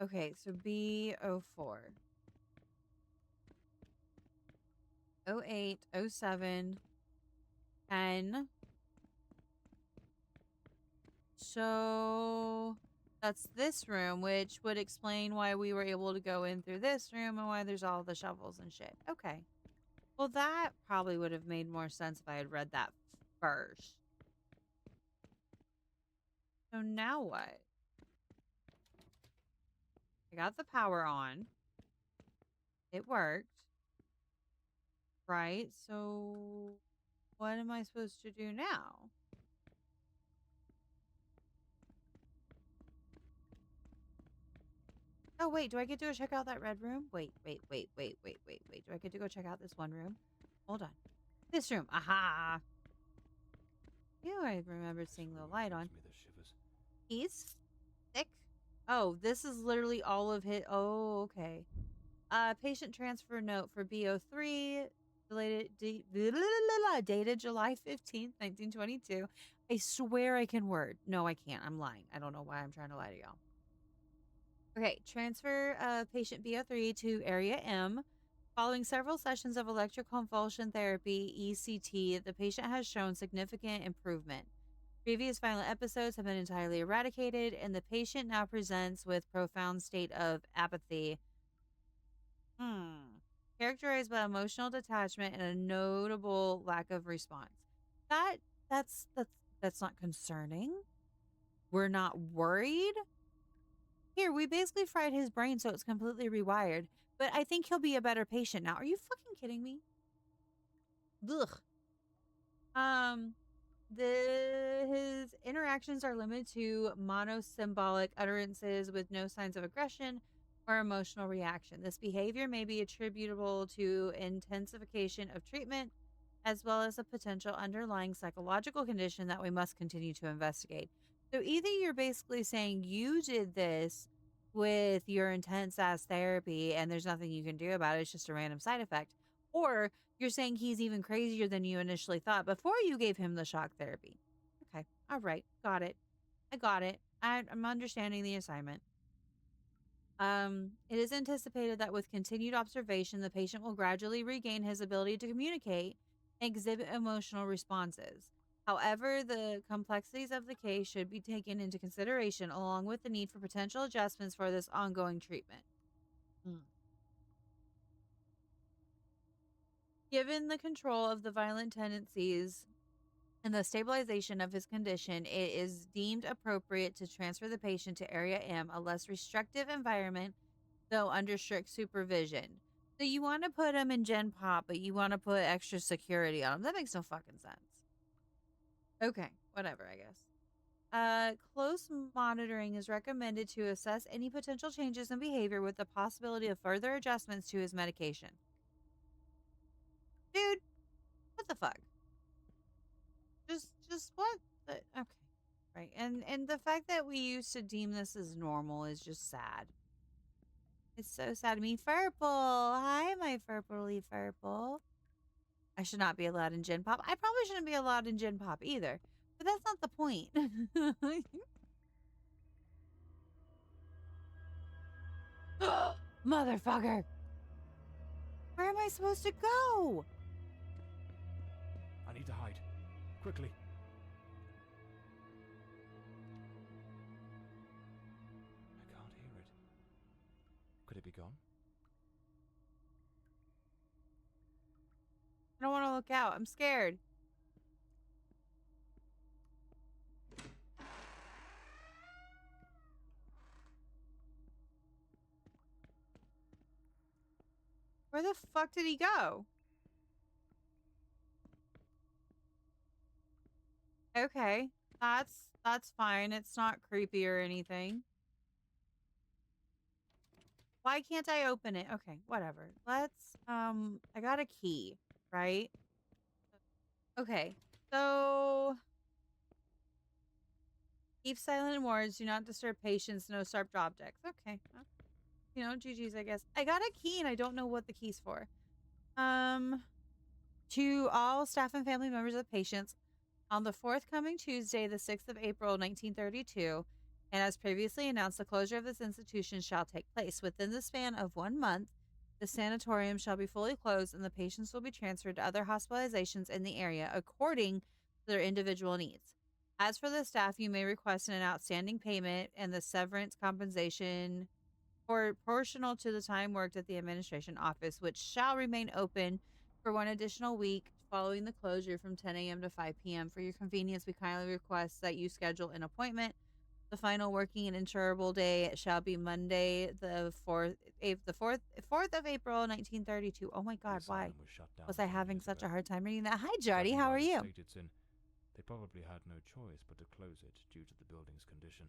Okay, so B04. 08, 07, 10. So that's this room, which would explain why we were able to go in through this room and why there's all the shovels and shit. Okay. Well, that probably would have made more sense if I had read that first. So now what? I got the power on. It worked. Right? So what am I supposed to do now? Oh, wait. Do I get to go check out that red room? Wait. Do I get to go check out this one room? Hold on. This room. Aha. Ew, I remembered seeing the light on. Me the shivers. He's sick. Oh, this is literally all of his. Oh, okay. Patient transfer note for BO3, dated July 15th, 1922. I swear I can word. No, I can't. I'm lying. I don't know why I'm trying to lie to y'all. Okay, transfer patient BO3 to Area M. Following several sessions of electroconvulsion therapy, ECT, the patient has shown significant improvement. Previous violent episodes have been entirely eradicated, and the patient now presents with profound state of apathy. Characterized by emotional detachment and a notable lack of response. That that's not concerning. We're not worried. Here, we basically fried his brain so it's completely rewired. But I think he'll be a better patient now. Are you fucking kidding me? Ugh. Um, his interactions are limited to monosymbolic utterances with no signs of aggression or emotional reaction. This behavior may be attributable to intensification of treatment as well as a potential underlying psychological condition that we must continue to investigate. So either you're basically saying you did this with your intense ass therapy and there's nothing you can do about it, it's just a random side effect, or you're saying he's even crazier than you initially thought before you gave him the shock therapy. Okay. All right. Got it. I got it. I'm understanding the assignment. It is anticipated that with continued observation, the patient will gradually regain his ability to communicate and exhibit emotional responses. However, the complexities of the case should be taken into consideration along with the need for potential adjustments for this ongoing treatment. Given the control of the violent tendencies and the stabilization of his condition, it is deemed appropriate to transfer the patient to Area M, a less restrictive environment, though under strict supervision. So you want to put him in Gen Pop, but you want to put extra security on him. That makes no fucking sense. Okay, whatever, I guess. Close monitoring is recommended to assess any potential changes in behavior with the possibility of further adjustments to his medication. Dude, what the fuck? Just what? Okay. Right. And the fact that we used to deem this as normal is just sad. It's so sad to me. Furple. Hi, my furpley furple. I should not be allowed in Gen Pop. I probably shouldn't be allowed in Gen Pop either. But that's not the point. Motherfucker. Where am I supposed to go? I need to hide. Quickly. I can't hear it. Could it be gone? I don't want to look out. I'm scared. Where the fuck did he go? Okay. That's fine. It's not creepy or anything. Why can't I open it? Okay, whatever. Let's I got a key, right? Okay. So keep silent in wards, do not disturb patients, no sharp objects. Okay. You know, GG's, I guess. I got a key and I don't know what the key's for. To all staff and family members of patients, on the forthcoming Tuesday, the 6th of April, 1932, and as previously announced, the closure of this institution shall take place. Within the span of 1 month, the sanatorium shall be fully closed and the patients will be transferred to other hospitalizations in the area according to their individual needs. As for the staff, you may request an outstanding payment and the severance compensation proportional to the time worked at the administration office, which shall remain open for 1 additional week following the closure from 10 a.m. to 5 p.m. For your convenience, we kindly request that you schedule an appointment. The final working and insurable day shall be Monday, the 4th of April, 1932. Oh my God, why was I having such a hard time reading that? Hi, Jardy, how are you? It's in. They probably had no choice but to close it due to the building's condition.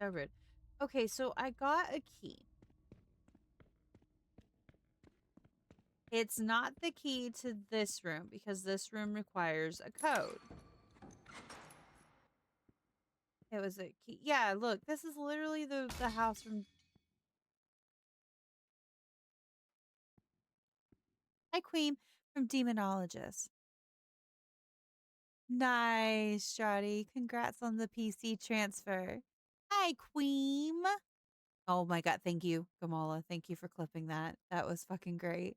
So rude. Okay, so I got a key. It's not the key to this room because this room requires a code. It was a key. Yeah, look, this is literally the house from Hi Queen from Demonologist. Nice, Shotty. Congrats on the PC transfer. Hi, Queen. Oh my god, thank you, Kamala. Thank you for clipping that. That was fucking great.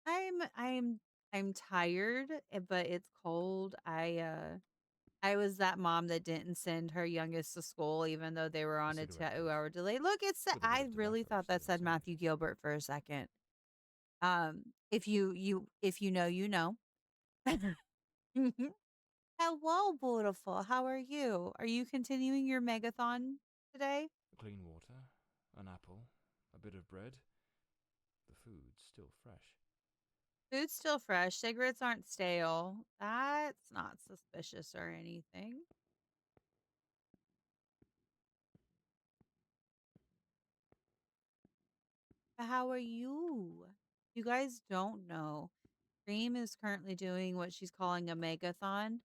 I'm tired, but it's cold. I was that mom that didn't send her youngest to school even though they were on a cigarette, 2-hour delay. Look, With a bit I of really tobacco thought that still said inside. Matthew Gilbert for a second. If you know, you know. Hello, beautiful. How are you? Are you continuing your megathon today? Clean water, an apple, a bit of bread. The food's still fresh. Food's still fresh. Cigarettes aren't stale. That's not suspicious or anything. How are you? You guys don't know. Cream is currently doing what she's calling a megathon.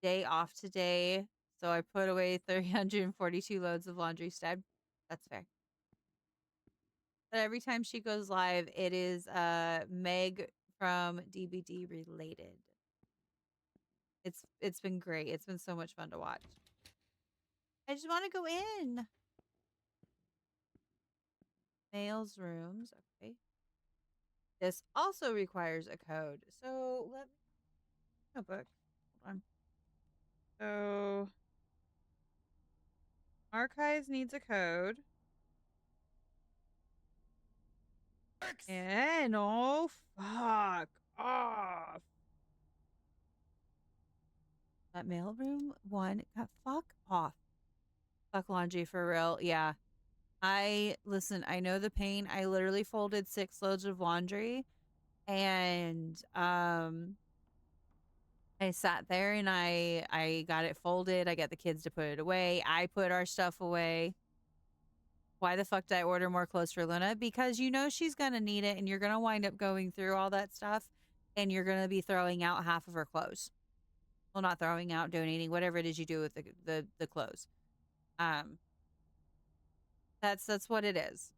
Day off today. So I put away 342 loads of laundry instead. That's fair. But every time she goes live, it is Meg from DBD related. It's been great. It's been so much fun to watch. I just want to go in. Mail's rooms. Okay. This also requires a code. So let me notebook. Hold on. So archives needs a code. And oh fuck off. That mailroom one. God, fuck off. Fuck laundry for real. Yeah. Listen, I know the pain. I literally folded 6 loads of laundry and I sat there and I got it folded. I got the kids to put it away. I put our stuff away. Why the fuck did I order more clothes for Luna? Because you know she's gonna need it and you're gonna wind up going through all that stuff and you're gonna be throwing out half of her clothes. Well, not throwing out, donating, whatever it is you do with the clothes. Um that's what it is.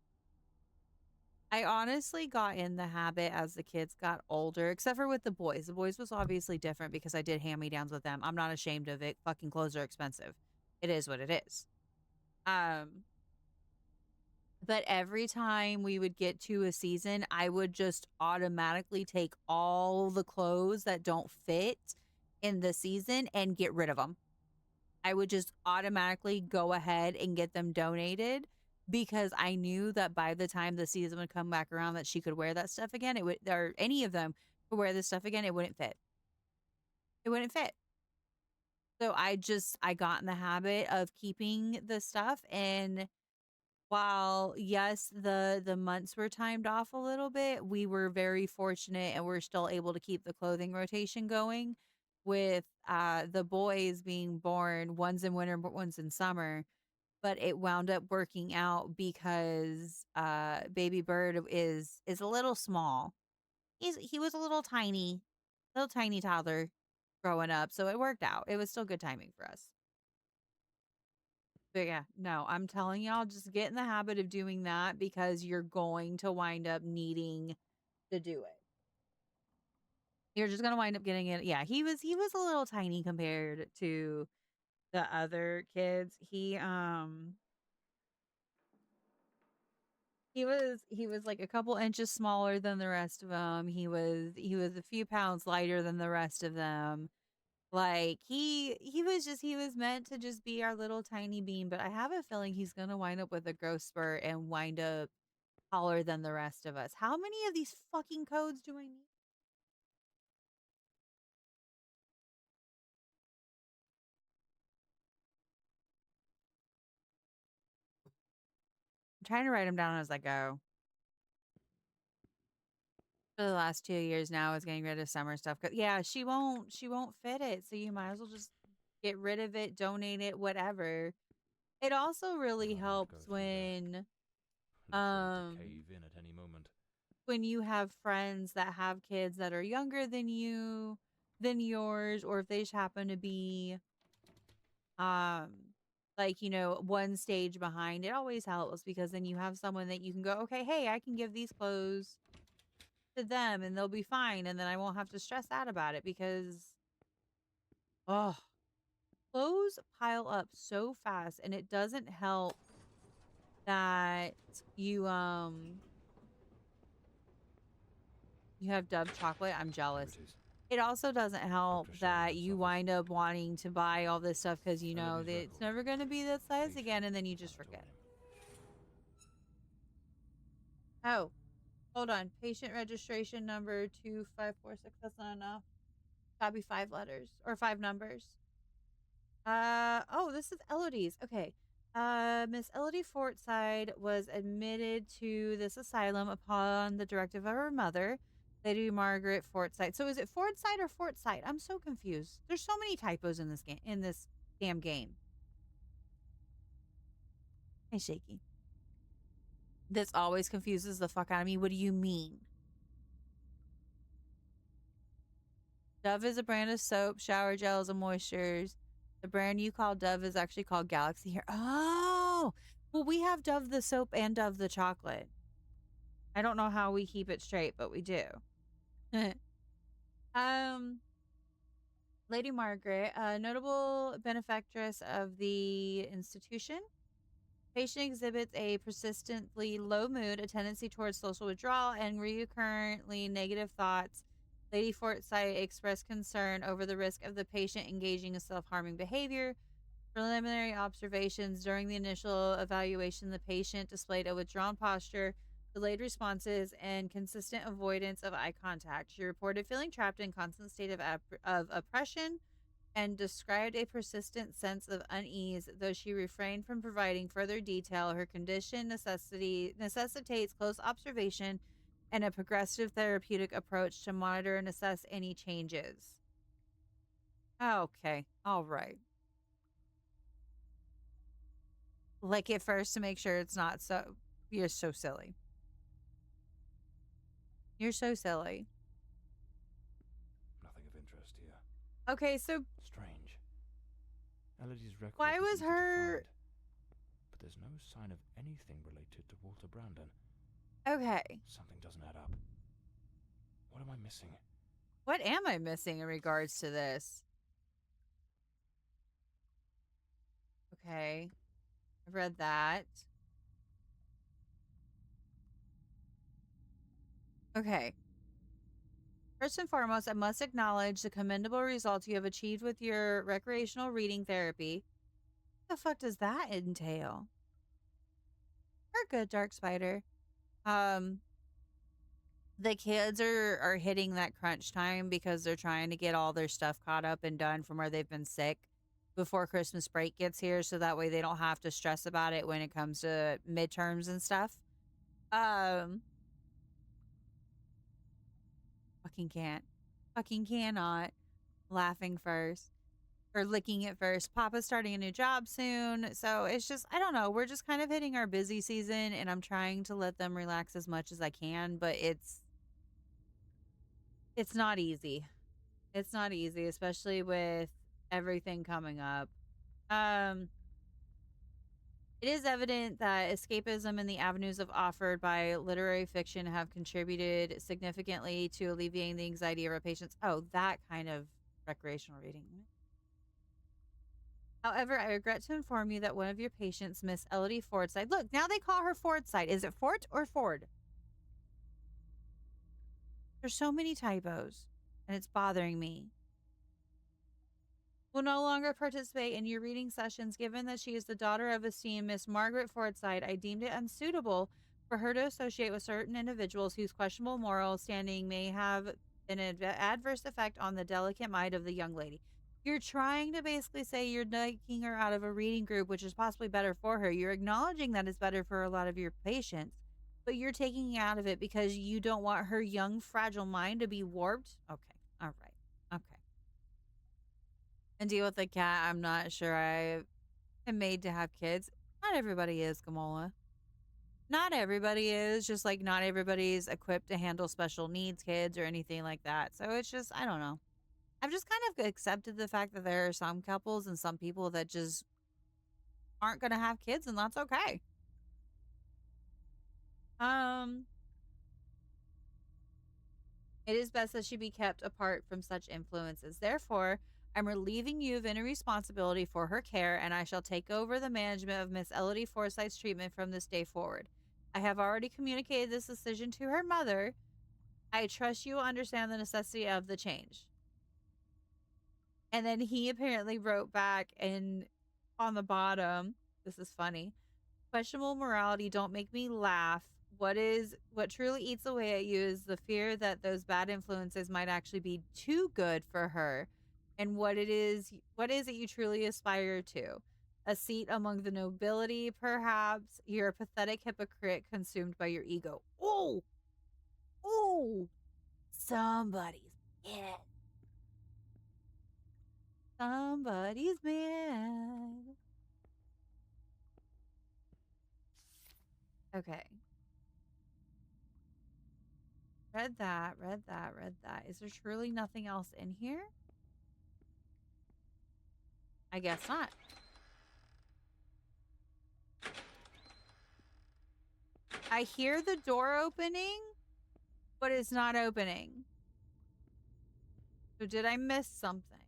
I honestly got in the habit as the kids got older, except for with the boys. The boys was obviously different because I did hand-me-downs with them. I'm not ashamed of it. Fucking clothes are expensive. It is what it is. But every time we would get to a season, I would just automatically take all the clothes that don't fit in the season and get rid of them. I would just automatically go ahead and get them donated because I knew that by the time the season would come back around that she could wear that stuff again, it would or any of them could wear this stuff again, it wouldn't fit. It wouldn't fit. So I got in the habit of keeping the stuff and while yes, the months were timed off a little bit, we were very fortunate and we're still able to keep the clothing rotation going with the boys being born one's in winter, but one's in summer. But it wound up working out because baby bird is a little small. He was a little tiny toddler growing up, so it worked out. It was still good timing for us. But yeah, no, I'm telling y'all, just get in the habit of doing that because you're going to wind up needing to do it. You're just gonna wind up getting it. Yeah, he was a little tiny compared to the other kids. He was like a couple inches smaller than the rest of them. He was a few pounds lighter than the rest of them. Like he was meant to just be our little tiny bean, but I have a feeling he's gonna wind up with a growth spurt and wind up taller than the rest of us. How many of these fucking codes do I need? I'm trying to write them down as I go. For the last 2 years now is getting rid of summer stuff. 'Cause yeah, she won't fit it. So you might as well just get rid of it, donate it, whatever. It also really I won't go helps through that. Looks ready to cave in at any moment. when you have friends that have kids that are younger than yours, or if they just happen to be um, like, one stage behind. It always helps because then you have someone that you can go, okay, hey, I can give these clothes to them and they'll be fine. And then I won't have to stress out about it because, oh, clothes pile up so fast and it doesn't help that you have Dove chocolate. I'm Here jealous. it is. It also doesn't help Dr. that Sheridan's you office. wind up wanting to buy all this stuff because you know that Elodie's it's record. never going to be that size Patient again and then you just forget. sanatorium. Oh, hold on. Patient registration number 2546. That's not enough. Gotta be 5 letters or 5 numbers. Oh, this is Elodie's. Okay. Miss Elodie Fortside was admitted to this asylum upon the directive of her mother, Lady Margaret Fortside. So is it Fortside or Fortside? I'm so confused. There's so many typos in this game, in this damn game. Hey, Shaky. This always confuses the fuck out of me. What do you mean? Dove is a brand of soap, shower gels, and moistures. The brand you call Dove is actually called Galaxy Hair. Oh, well, we have Dove the soap and Dove the chocolate. I don't know how we keep it straight, but we do. um, Lady Margaret, a notable benefactress of the institution. Patient exhibits a persistently low mood, a tendency towards social withdrawal, and recurrently negative thoughts. Lady Forsyte expressed concern over the risk of the patient engaging in self harming behavior. Preliminary observations during the initial evaluation, the patient displayed a withdrawn posture, delayed responses, and consistent avoidance of eye contact. She reported feeling trapped in constant state of oppression and described a persistent sense of unease. Though she refrained from providing further detail, her condition necessitates close observation and a progressive therapeutic approach to monitor and assess any changes. Okay, all right. Lick it first to make sure it's not so. You're so silly. You're so silly. Nothing of interest here. Okay, so Strange. Elodie's record why was was easy to her. find, but there's no sign of anything related to Walter Brandon. Okay. Something doesn't add up. What am I missing? What am I missing in regards to this? Okay. I've read that. Okay. First and foremost, I must acknowledge the commendable results you have achieved with your recreational reading therapy. What the fuck does that entail? We're good, Dark Spider. Um, the kids are hitting that crunch time because they're trying to get all their stuff caught up and done from where they've been sick before Christmas break gets here, so that way they don't have to stress about it when it comes to midterms and stuff. Um, fucking can't, fucking cannot. Laughing first or licking it first. Papa's starting a new job soon, so it's just I don't know. We're just kind of hitting our busy season, and I'm trying to let them relax as much as I can, but it's not easy. It's not easy, especially with everything coming up. Um, it is evident that escapism and the avenues offered by literary fiction have contributed significantly to alleviating the anxiety of our patients. Oh, that kind of recreational reading. However, I regret to inform you that one of your patients, Miss Elodie Fordside, look, now they call her Fordside. Is it Fort or Ford? There's so many typos, and it's bothering me. Will no longer participate in your reading sessions given that she is the daughter of esteemed Miss Margaret Fordside. I deemed it unsuitable for her to associate with certain individuals whose questionable moral standing may have an adverse effect on the delicate mind of the young lady. You're trying to basically say you're taking her out of a reading group, which is possibly better for her. You're acknowledging that it's better for a lot of your patients, but you're taking her out of it because you don't want her young, fragile mind to be warped. Okay. All right. Okay. And deal with the cat. I'm not sure I am made to have kids. Not everybody is, Gamola. Not everybody is. Just like not everybody's equipped to handle special needs kids or anything like that. So it's just, I don't know. I've just kind of accepted the fact that there are some couples and some people that just aren't going to have kids, and that's okay. It is best that she be kept apart from such influences. Therefore, I'm relieving you of any responsibility for her care, and I shall take over the management of Miss Elodie Forsyth's treatment from this day forward. I have already communicated this decision to her mother. I trust you will understand the necessity of the change. And then he apparently wrote back and on the bottom, this is funny. Questionable morality don't make me laugh. What truly eats away at you is the fear that those bad influences might actually be too good for her. And what is it you truly aspire to? A seat among the nobility, perhaps? You're a pathetic hypocrite consumed by your ego. Oh, oh, somebody's mad. Somebody's mad. Okay. Read that, read that, read that. Is there truly nothing else in here? I guess not. I hear the door opening, but it's not opening. So did I miss something?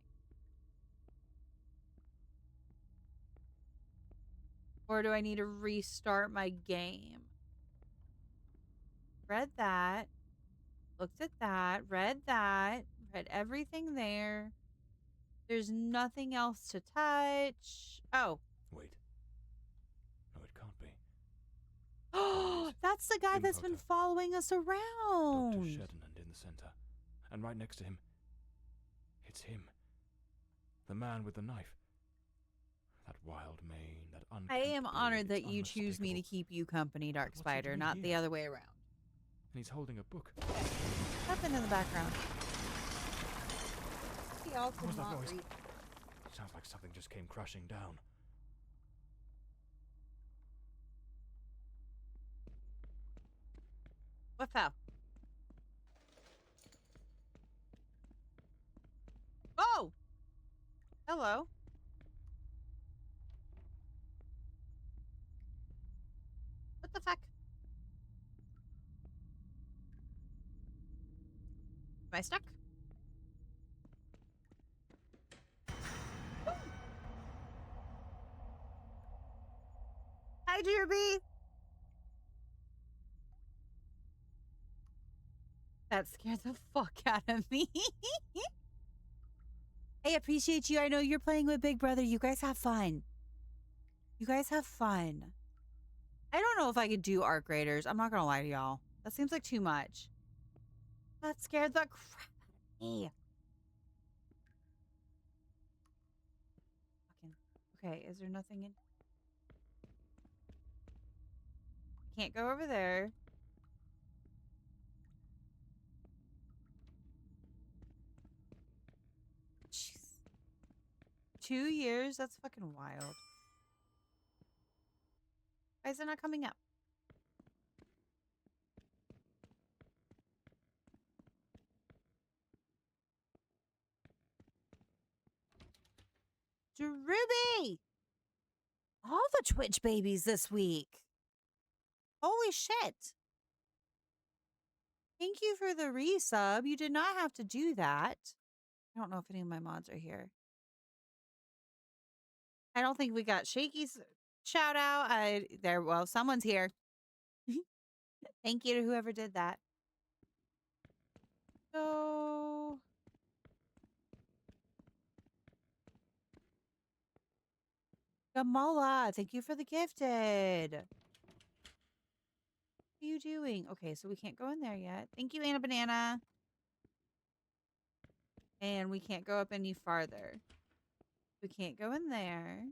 Or do I need to restart my game? Read that. Looked at that. Read that. Read everything there. There's nothing else to touch. Oh. Wait. No, it can't be. Oh, that's the guy that's been following us Dr. around. Sheddenand in the center. And right next to him, it's him. The man with the knife. That wild mane, that I am unkempt honored beard, that you it's choose me to unmistakable. keep you company, Dark But what's he Spider, doing not the here? other way around. And he's holding a book. Nothing in the background. He also What was that not noise? read. Sounds like something just came crashing down. What fell? Oh! Hello. What the fuck? Am I stuck? Hi, Jerby. That scared the fuck out of me. I appreciate you. I know you're playing with Big Brother. You guys have fun. You guys have fun. I don't know if I could do arc raiders. I'm not gonna lie to y'all. That seems like too much. That scared the crap out of me. Fucking. Okay, is there nothing in? Can't go over there. Jeez. 2 years? That's fucking wild. Why is it not coming up? Ruby! All the Twitch babies this week. Holy shit. Thank you for the resub. You did not have to do that. I don't know if any of my mods are here. I don't think we got Shaky's shout out. Well, someone's here. Thank you to whoever did that. So Gamala, thank you for the gifted. What are you doing? Okay, so we can't go in there yet. Thank you, Anna Banana. And we can't go up any farther. We can't go in there.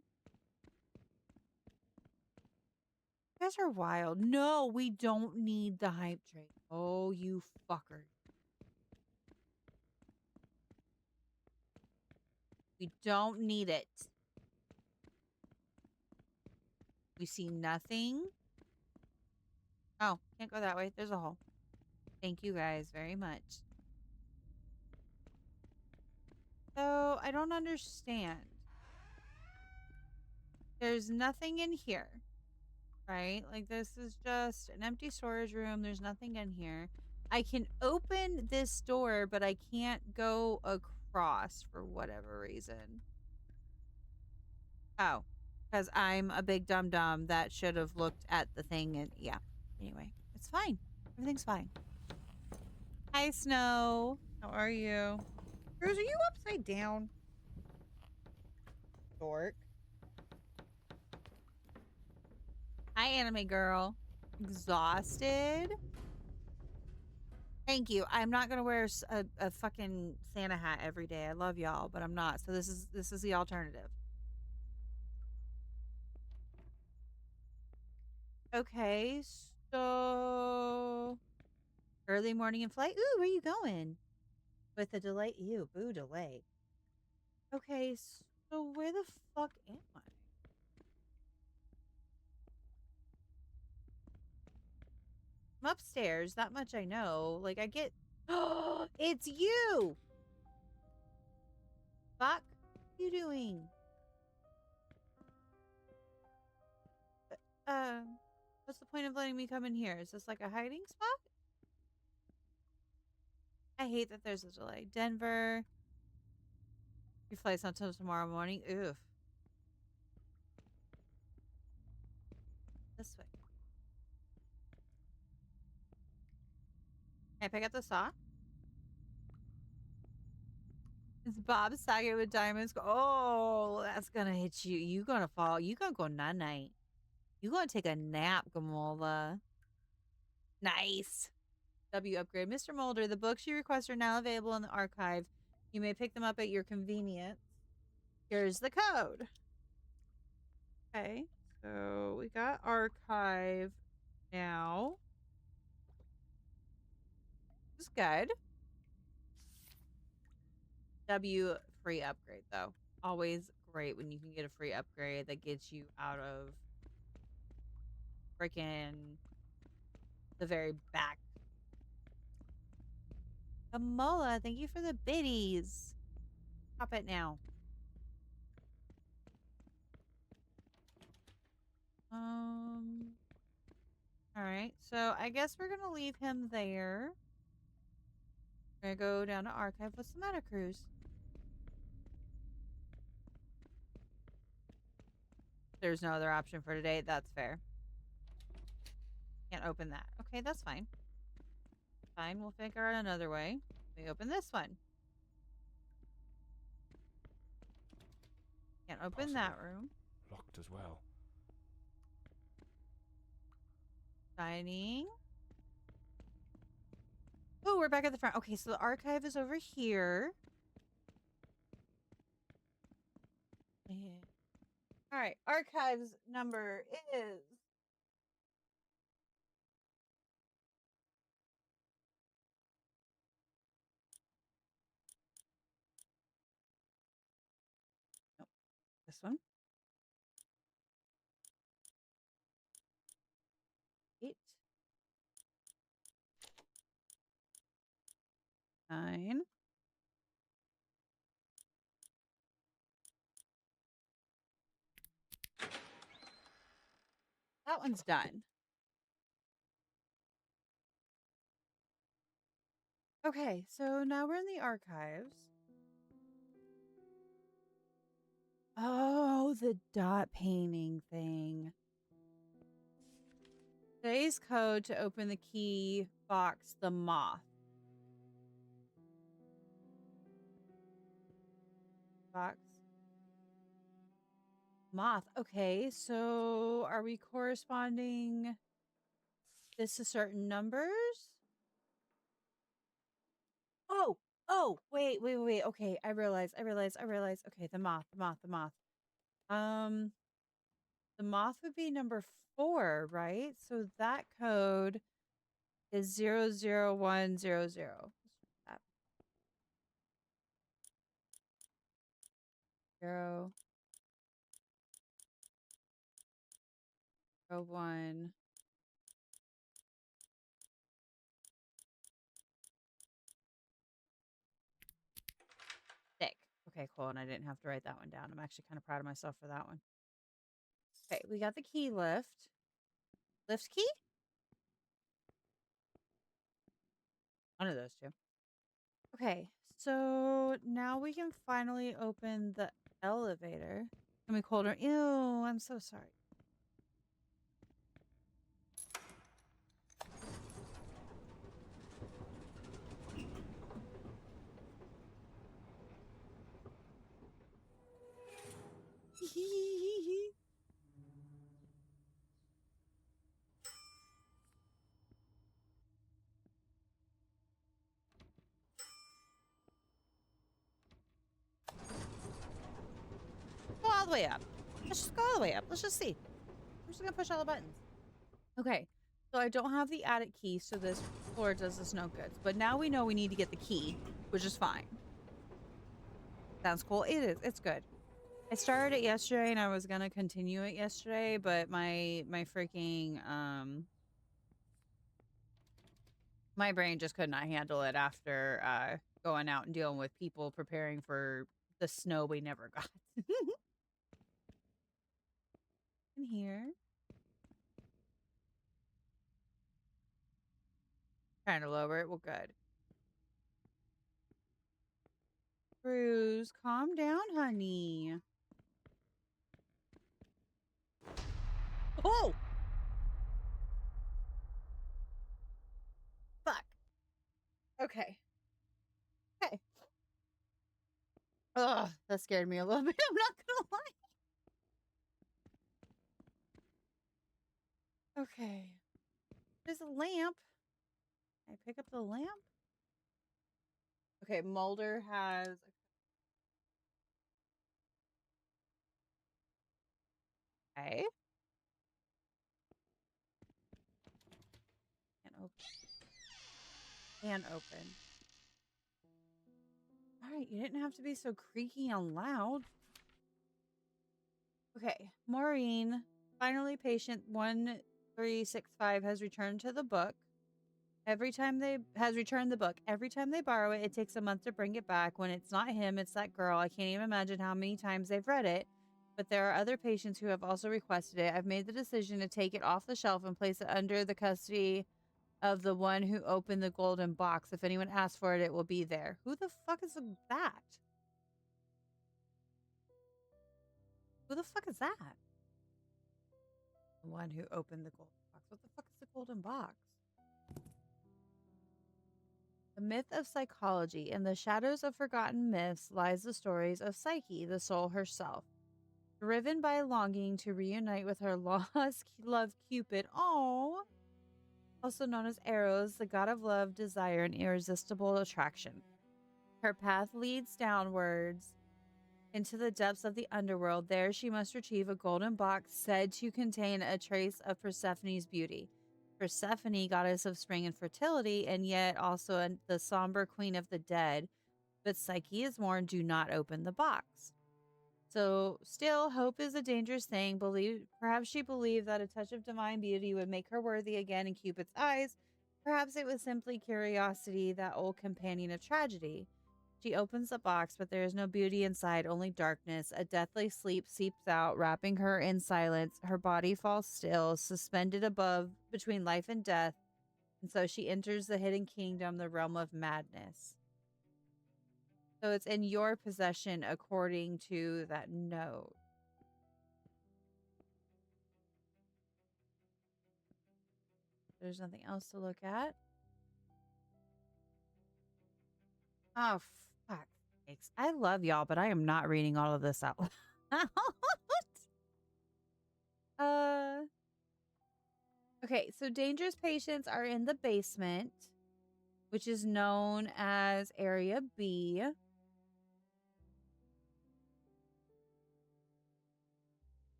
You guys are wild. No, we don't need the hype train. Oh, you fucker. We don't need it. We see nothing. Oh, can't go that way. There's a hole. Thank you guys very much. I don't understand. There's nothing in here, right? Like, this is just an empty storage room. There's nothing in here. I can open this door, but I can't go across for whatever reason. Oh, because I'm a big dum-dum that should have looked at the thing and, yeah. Anyway, it's fine. Everything's fine. Hi, Snow. How are you? Cruz, are you upside down? Dork. Hi, anime girl. Exhausted? Thank you. I'm not gonna wear a fucking Santa hat every day. I love y'all, but I'm not. So this is the alternative. Okay, so early morning and flight. Ooh, where you going? With a delay. Ew, boo, delay. Okay, so where the fuck am I? I'm upstairs. That much I know. Like, I get. It's you! Fuck. What are you doing? What's the point of letting me come in here? Is this like a hiding spot? I hate that there's a delay. Denver. Your flight's not till tomorrow morning. Oof. This way. Can I pick up the saw? It's Bob Saget with diamonds. Oh, that's gonna hit you. You gonna fall. You gonna go night-night. You gonna take a nap, Gamola. Nice. W upgrade. Mr. Mulder, the books you request are now available in the archive. You may pick them up at your convenience. Here's the code. Okay. So we got archive now. This is good. W free upgrade though. Always great when you can get a free upgrade that gets you out of freaking the very back. Kamola, thank you for the biddies. Pop it now. All right. So I guess we're gonna leave him there. We're gonna go down to archive. What's the matter, Cruz? There's no other option for today. That's fair. Can't open that. Okay, that's fine. Fine, we'll figure out another way. We open this one. Can't open that room. Locked as well. Dining. Oh, we're back at the front. Okay, so the archive is over here. Yeah. All right, archives number is this one. 8, 9. That one's done. Okay, so now we're in the archives. Oh, the dot painting thing. Today's code to open the key box, the moth. Box. Moth. Okay, so are we corresponding this to certain numbers? Wait. Okay, I realize. Okay, the moth. The moth would be number 4, right? So that code is 00100. 001. Thick. Okay, cool. And I didn't have to write that one down. I'm actually kind of proud of myself for that one. Okay, we got the key lift. Lift key? One of those two. Okay, so now we can finally open the elevator. Can we hold her? Ew, I'm so sorry. Go all the way up. Let's just go all the way up. Let's just see. I'm just gonna push all the buttons. Okay, so I don't have the attic key, so this floor does us no good. But now we know we need to get the key, which is fine. Sounds cool. It is. It's good. I started it yesterday, and I was gonna continue it yesterday, but my freaking my brain just could not handle it after going out and dealing with people preparing for the snow we never got. In here. Trying to lower it. Well, good. Bruce, calm down, honey. Oh! Fuck. Okay. Okay. Ugh, that scared me a little bit. I'm not gonna lie. Okay. There's a lamp. Can I pick up the lamp? Okay, Mulder has... Okay. Can't open. Can open. Alright, you didn't have to be so creaky and loud. Okay, Maureen, finally patient 1365 has returned to the book. Every time they returned the book. Every time they borrow it, it takes a month to bring it back. When it's not him, it's that girl. I can't even imagine how many times they've read it. But there are other patients who have also requested it. I've made the decision to take it off the shelf and place it under the custody of the one who opened the golden box. If anyone asks for it, it will be there. Who the fuck is that? Who the fuck is that? The one who opened the golden box. What the fuck is the golden box? The myth of psychology. In the shadows of forgotten myths lies the stories of Psyche, the soul herself. Driven by a longing to reunite with her lost love Cupid, also known as Eros, the god of love, desire, and irresistible attraction. Her path leads downwards into the depths of the underworld. There she must retrieve a golden box said to contain a trace of Persephone's beauty. Persephone, goddess of spring and fertility, and yet also the somber queen of the dead. But Psyche is warned, do not open the box. So, still, hope is a dangerous thing. Perhaps she believed that a touch of divine beauty would make her worthy again in Cupid's eyes. Perhaps it was simply curiosity, that old companion of tragedy. She opens the box, but there is no beauty inside, only darkness. A deathly sleep seeps out, wrapping her in silence. Her body falls still, suspended above between life and death. And so she enters the hidden kingdom, the realm of madness. So it's in your possession according to that note. There's nothing else to look at. Oh, fuck sakes. I love y'all, but I am not reading all of this out loud. Okay, so dangerous patients are in the basement, which is known as Area B.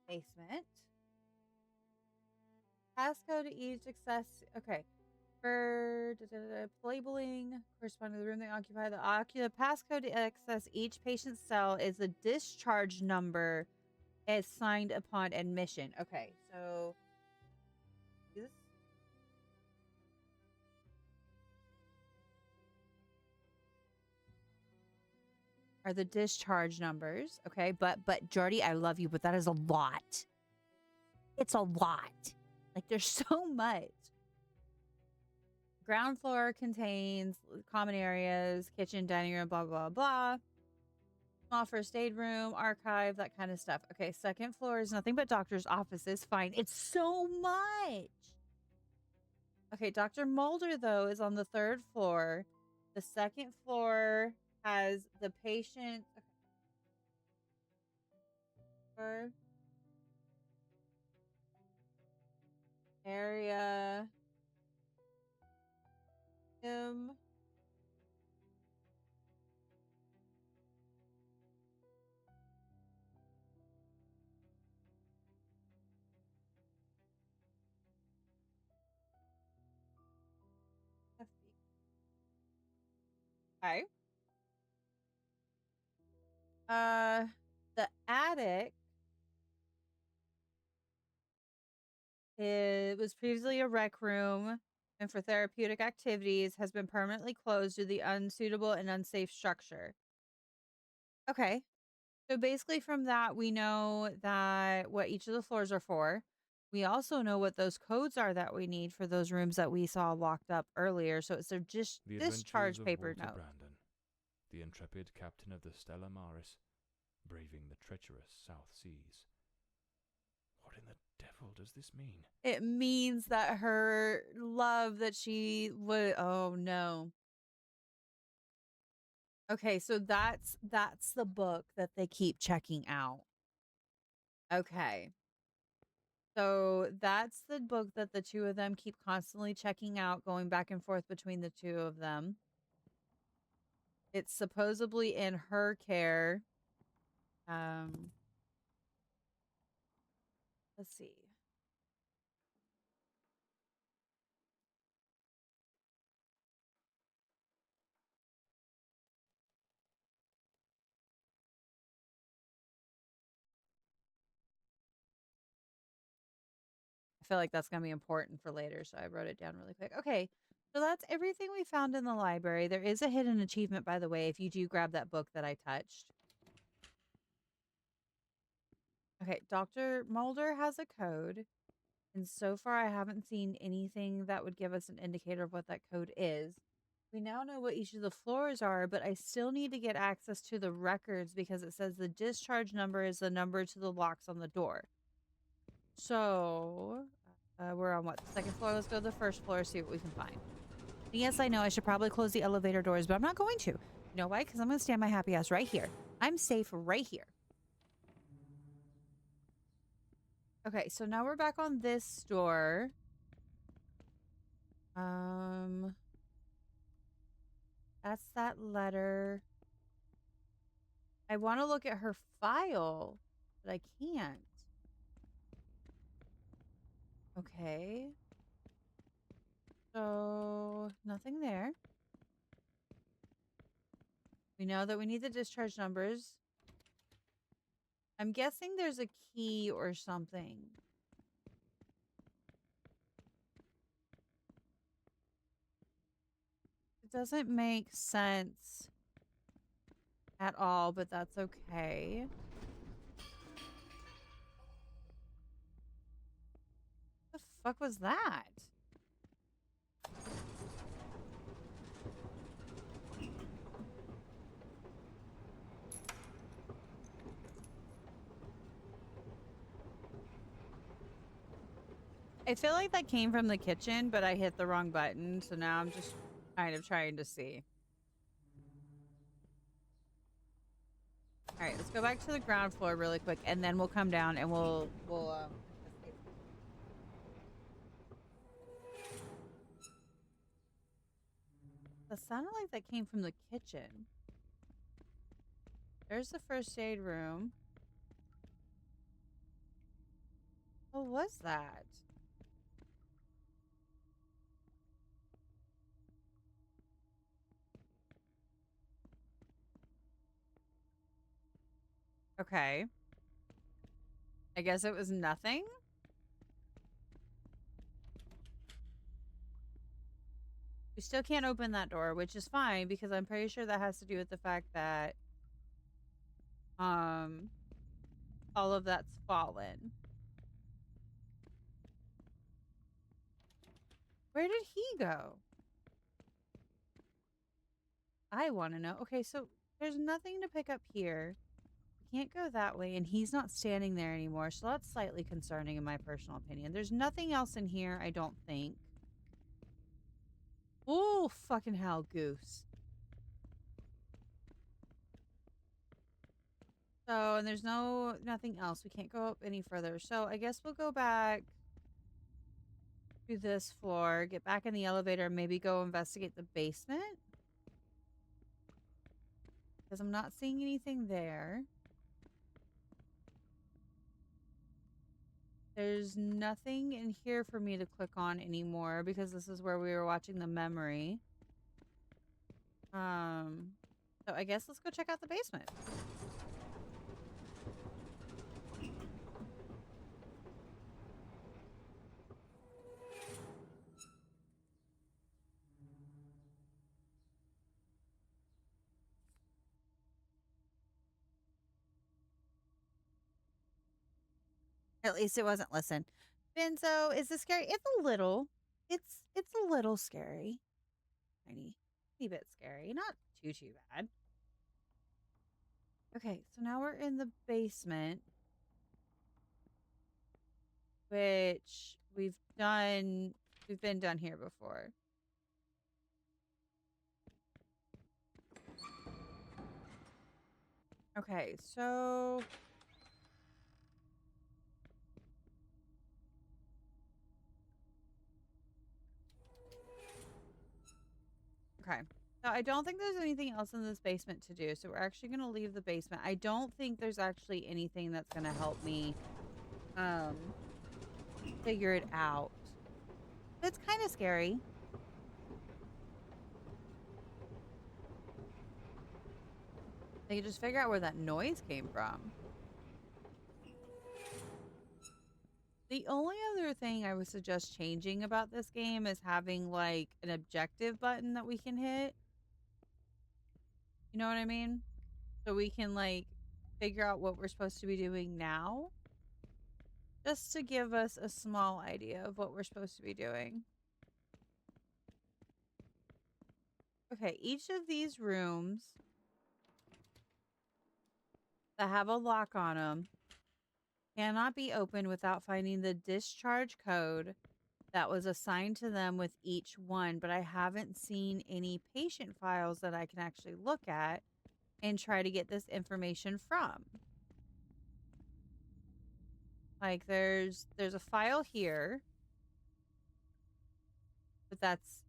Basement. Passcode to each access. Okay. For labeling corresponding to the room they occupy, the passcode to access each patient's cell is the discharge number as signed upon admission. Okay, so this are the discharge numbers. Okay, but Jordy, I love you, but that is a lot. It's a lot. Like there's so much. Ground floor contains common areas, kitchen, dining room, blah blah blah. Small first aid room, archive, that kind of stuff. Okay, second floor is nothing but doctor's offices. Fine. It's so much. Okay, Dr. Mulder, though, is on the third floor. The second floor has the patient area. Him. Okay. The attic, it was previously a rec room and for therapeutic activities has been permanently closed due to the unsuitable and unsafe structure. Okay. So basically from that we know that what each of the floors are for. We also know what those codes are that we need for those rooms that we saw locked up earlier. So it's their The Adventures discharge of paper Walter note. Brandon, the intrepid captain of the Stella Maris, braving the treacherous South Seas. What in the devil does this mean? It means that her love that she would. Oh no. Okay, so that's the book that they keep checking out. Okay. So that's the book that the two of them keep constantly checking out, going back and forth between the two of them. It's supposedly in her care. Let's see. I feel like that's going to be important for later, so I wrote it down really quick. Okay, so that's everything we found in the library. There is a hidden achievement, by the way, if you do grab that book that I touched. Okay, Dr. Mulder has a code, and so far I haven't seen anything that would give us an indicator of what that code is. We now know what each of the floors are, but I still need to get access to the records because it says the discharge number is the number to the locks on the door. So, we're on what? The second floor? Let's go to the first floor, see what we can find. Yes, I know I should probably close the elevator doors, but I'm not going to. You know why? Because I'm going to stand my happy ass right here. I'm safe right here. Okay, so now we're back on this door. That's that letter. I want to look at her file, but I can't. Okay. So, nothing there. We know that we need the discharge numbers. I'm guessing there's a key or something. It doesn't make sense at all, but that's okay. What the fuck was that? I feel like that came from the kitchen, but I hit the wrong button, so now I'm just kind of trying to see. All right, let's go back to the ground floor really quick, and then we'll come down and we'll That sounded like that came from the kitchen. There's the first aid room. What was that? Okay. I guess it was nothing? We still can't open that door, which is fine because I'm pretty sure that has to do with the fact that Um, all of that's fallen. Where did he go? I want to know. Okay, so there's nothing to pick up here. We can't go that way, and he's not standing there anymore, so that's slightly concerning in my personal opinion. There's nothing else in here, I don't think. Oh, fucking hell, Goose. So, and there's nothing else. We can't go up any further. So, I guess we'll go back to this floor, get back in the elevator, and maybe go investigate the basement. Because I'm not seeing anything there. There's nothing in here for me to click on anymore because this is where we were watching the memory. So I guess let's go check out the basement. At least it wasn't listen. Benzo, is this scary? It's a little. It's a little scary. Tiny bit scary. Not too bad. Okay, so now we're in the basement. Which we've been done here before. Okay, so okay. So I don't think there's anything else in this basement to do. So we're actually going to leave the basement. I don't think there's actually anything that's going to help me figure it out. It's kind of scary. They could just figure out where that noise came from. The only other thing I would suggest changing about this game is having like an objective button that we can hit. You know what I mean? So we can like figure out what we're supposed to be doing now. Just to give us a small idea of what we're supposed to be doing. Okay, each of these rooms that have a lock on them cannot be opened without finding the discharge code that was assigned to them with each one, but I haven't seen any patient files that I can actually look at and try to get this information from. Like there's a file here, but that's,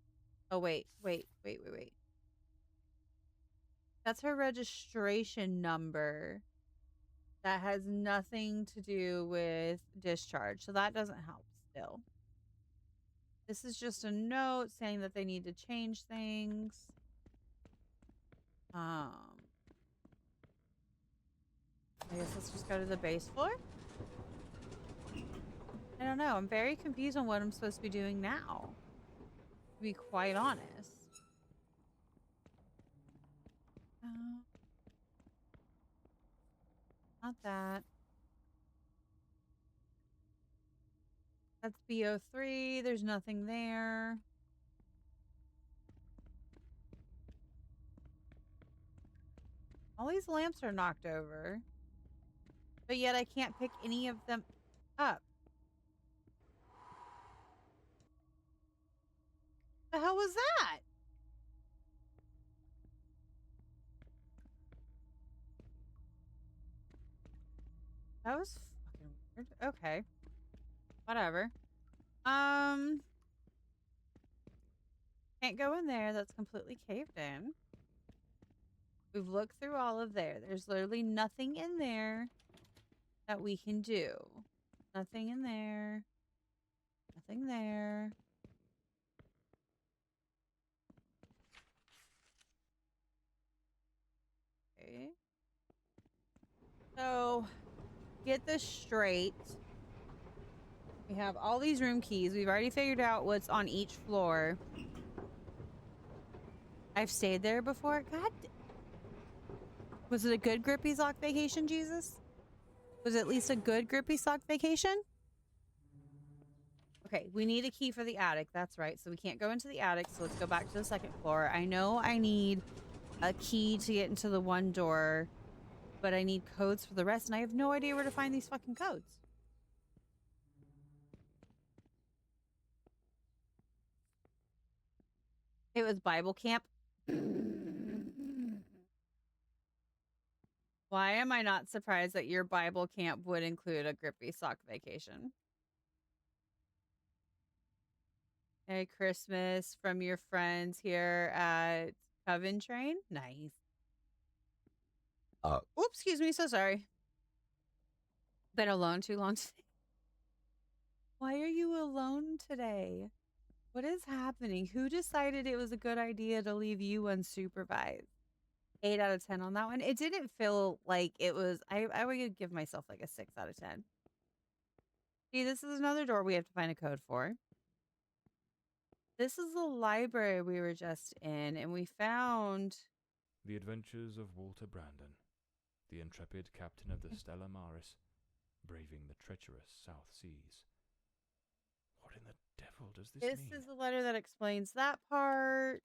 oh wait. That's her registration number. That has nothing to do with discharge, so that doesn't help still. This is just a note saying that they need to change things. I guess let's just go to the base floor. I don't know. I'm very confused on what I'm supposed to be doing now, to be quite honest. Not that. That's BO3. There's nothing there. All these lamps are knocked over. But yet I can't pick any of them up. The hell was that? That was fucking weird. Okay. Whatever. Can't go in there. That's completely caved in. We've looked through all of there. There's literally nothing in there that we can do. Nothing in there. Nothing there. Okay. So, get this straight. We have all these room keys. We've already figured out what's on each floor. I've stayed there before. God. Was it a good grippy sock vacation, Jesus? Was it at least a good grippy sock vacation? Okay, we need a key for the attic. That's right. So we can't go into the attic. So let's go back to the second floor. I know I need a key to get into the one door, but I need codes for the rest, and I have no idea where to find these fucking codes. It was Bible camp. Why am I not surprised that your Bible camp would include a grippy sock vacation? Merry Christmas from your friends here at Coven Train. Nice. Oops, excuse me. So sorry. Been alone too long today. Why are you alone today? What is happening? Who decided it was a good idea to leave you unsupervised? 8 out of 10 on that one. It didn't feel like it was. I would give myself like a 6 out of 10. See, this is another door we have to find a code for. This is the library we were just in, and we found The Adventures of Walter Brandon, the intrepid captain of the Stella Maris, braving the treacherous South Seas. What in the devil does this mean? This is the letter that explains that part.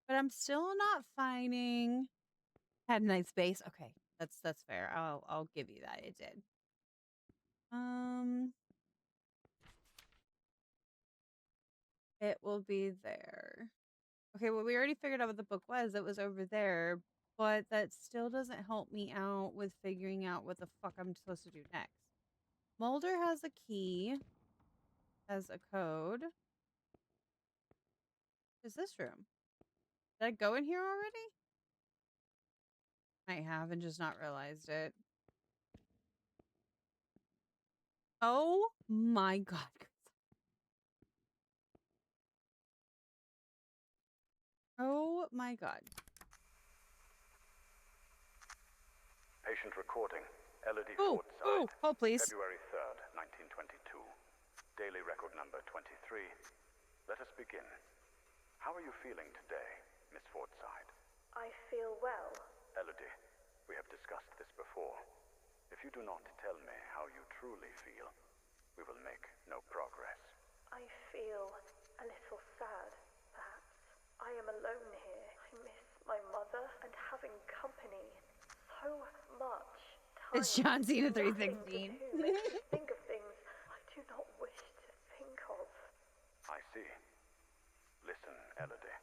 But I'm still not finding. Had a nice base. Okay, that's fair. I'll give you that. It did. It will be there. Okay, well, we already figured out what the book was. It was over there, but that still doesn't help me out with figuring out what the fuck I'm supposed to do next. Mulder has a key, has a code. Is this room? Did I go in here already? I have and just not realized it. Oh my god. Oh my god. Patient recording. Elodie Ooh, Fordside. hold please. February 3rd, 1922. Daily record number 23. Let us begin. How are you feeling today, Miss Fordside? I feel well. Elodie, we have discussed this before. If you do not tell me how you truly feel, we will make no progress. I feel a little sad, perhaps. I am alone here. I miss my mother and having company so much. It's John Cena 316. Makes me think of things I do not wish to think of. I see. Listen, Elodie.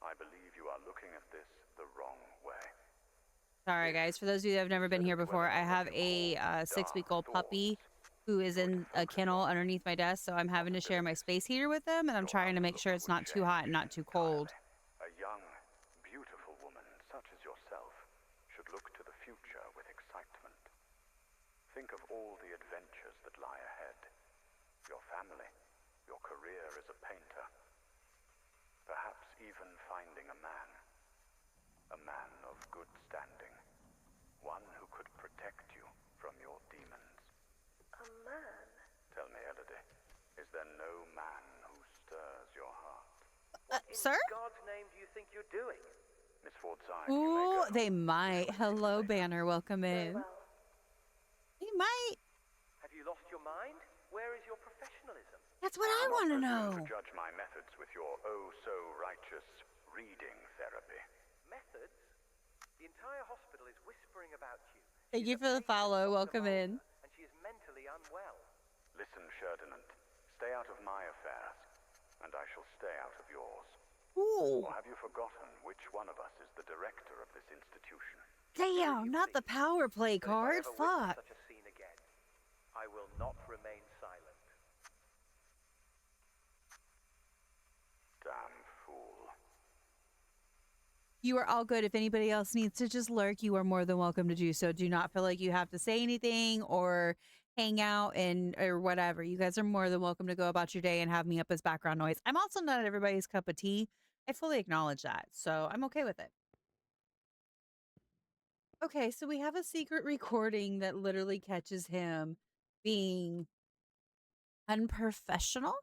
I believe you are looking at this the wrong way. Sorry, guys. For those of you that have never been here before, I have a 6-week-old puppy who is in a kennel underneath my desk, so I'm having to share my space heater with him, and I'm trying to make sure it's not too hot and not too cold. A young, beautiful woman such as yourself should look to the future with excitement. Think of all the adventures that lie ahead. Your family, your career as a painter. Perhaps even finding a man. A man of good standing. One who could protect you from your demons. A man? Tell me, Elodie, is there no man who stirs your heart? Sir? In God's name do you think you're doing? Miss Fordside, Ooh, they might. Hello, Banner. Welcome in. Well, He might. Have you lost your mind? Where is your professionalism? That's what I want to know. To judge my methods with your oh-so-righteous reading therapy. Methods? The entire hospital is whispering about you. Thank you for the follow. Welcome in. And she is mentally unwell. Listen, Ferdinand, stay out of my affairs, and I shall stay out of yours. Ooh. Or have you forgotten which one of us is the director of this institution? Damn, not the power play card. If I ever witness Fuck. such a scene again, I will not remain silent. Damn fool. You are all good. If anybody else needs to just lurk, you are more than welcome to do so. Do not feel like you have to say anything or hang out and or whatever. You guys are more than welcome to go about your day and have me up as background noise. I'm also not everybody's cup of tea. I fully acknowledge that. So I'm okay with it. Okay, so we have a secret recording that literally catches him being unprofessional,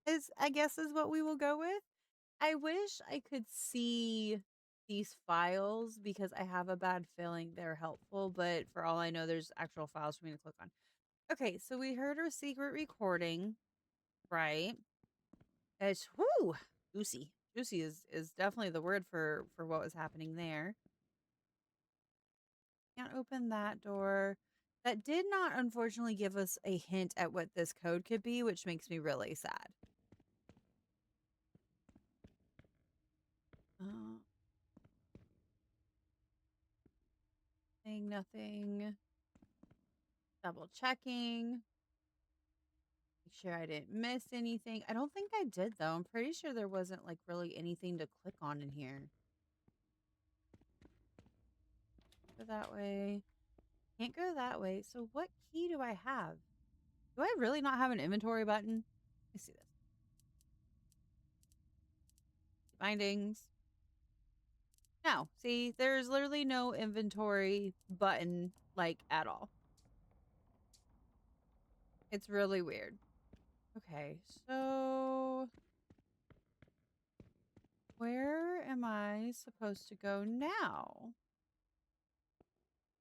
is I guess is what we will go with. I wish I could see these files because I have a bad feeling they're helpful, but for all I know, there's actual files for me to click on. Okay, so we heard a secret recording, right? It's whoo juicy. Juicy is definitely the word for what was happening there. Can't open that door. That did not unfortunately give us a hint at what this code could be, which makes me really sad. Uh, saying nothing. Double checking. Make sure I didn't miss anything. I don't think I did though. I'm pretty sure there wasn't like really anything to click on in here. Go that way. Can't go that way. So what key do I have? Do I really not have an inventory button? Let me see this. Bindings. No. See, there's literally no inventory button like at all. It's really weird. Okay, so where am I supposed to go now?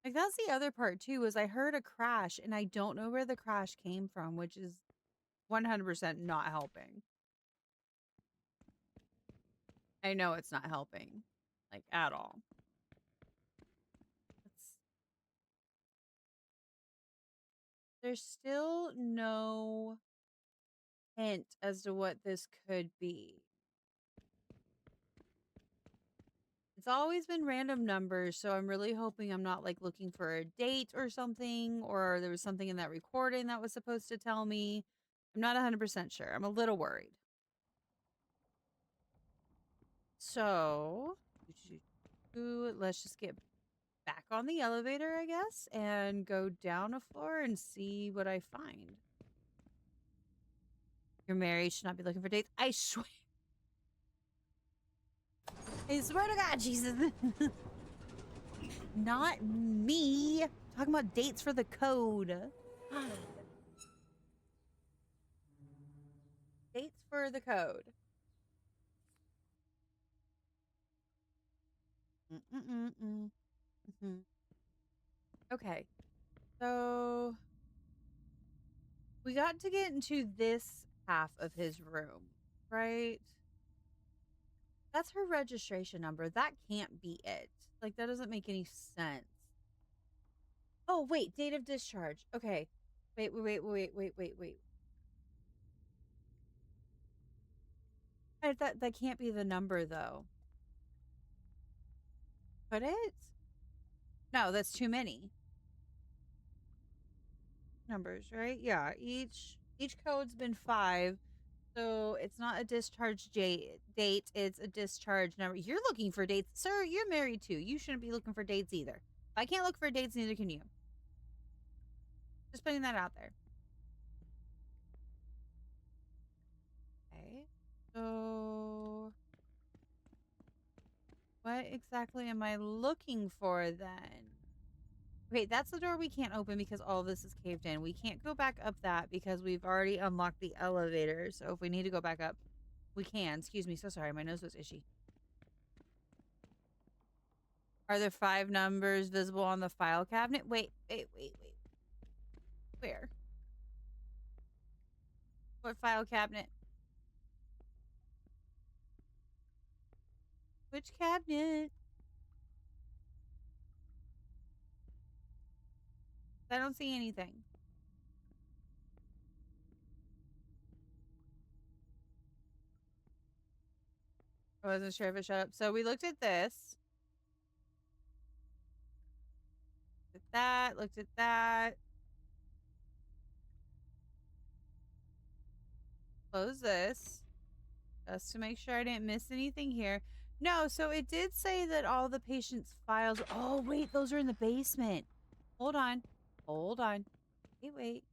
Like that's the other part too, is I heard a crash and I don't know where the crash came from, which is 100% not helping. I know it's not helping, like at all. There's still no hint as to what this could be. It's always been random numbers, so I'm really hoping I'm not like looking for a date or something, or there was something in that recording that was supposed to tell me. I'm not 100% sure. I'm a little worried. So, let's just get back on the elevator, I guess, and go down a floor and see what I find. You're married, should not be looking for dates. I swear. I swear to God, Jesus. Not me. Talking about dates for the code. Dates for the code. Okay. So we got to get into this half of his room, right? That's her registration number. That can't be it. Like, that doesn't make any sense. Oh, wait. Date of discharge. Okay. Wait. That can't be the number, though. Could it? No, that's too many numbers, right? Yeah. Each code's been 5. So it's not a discharge date. It's a discharge number. You're looking for dates. Sir, you're married too. You shouldn't be looking for dates either. I can't look for dates, neither can you. Just putting that out there. Okay. So what exactly am I looking for then? Okay, that's the door we can't open because all of this is caved in. We can't go back up that because we've already unlocked the elevator. So if we need to go back up, we can. Excuse me. So sorry. My nose was itchy. Are there 5 numbers visible on the file cabinet? Wait. Where? What file cabinet? Which cabinet? I don't see anything. I wasn't sure if it showed up. So we looked at this. Looked at that. Close this. Just to make sure I didn't miss anything here. No, so it did say that all the patient's files. Oh, wait, those are in the basement. Hold on. Wait.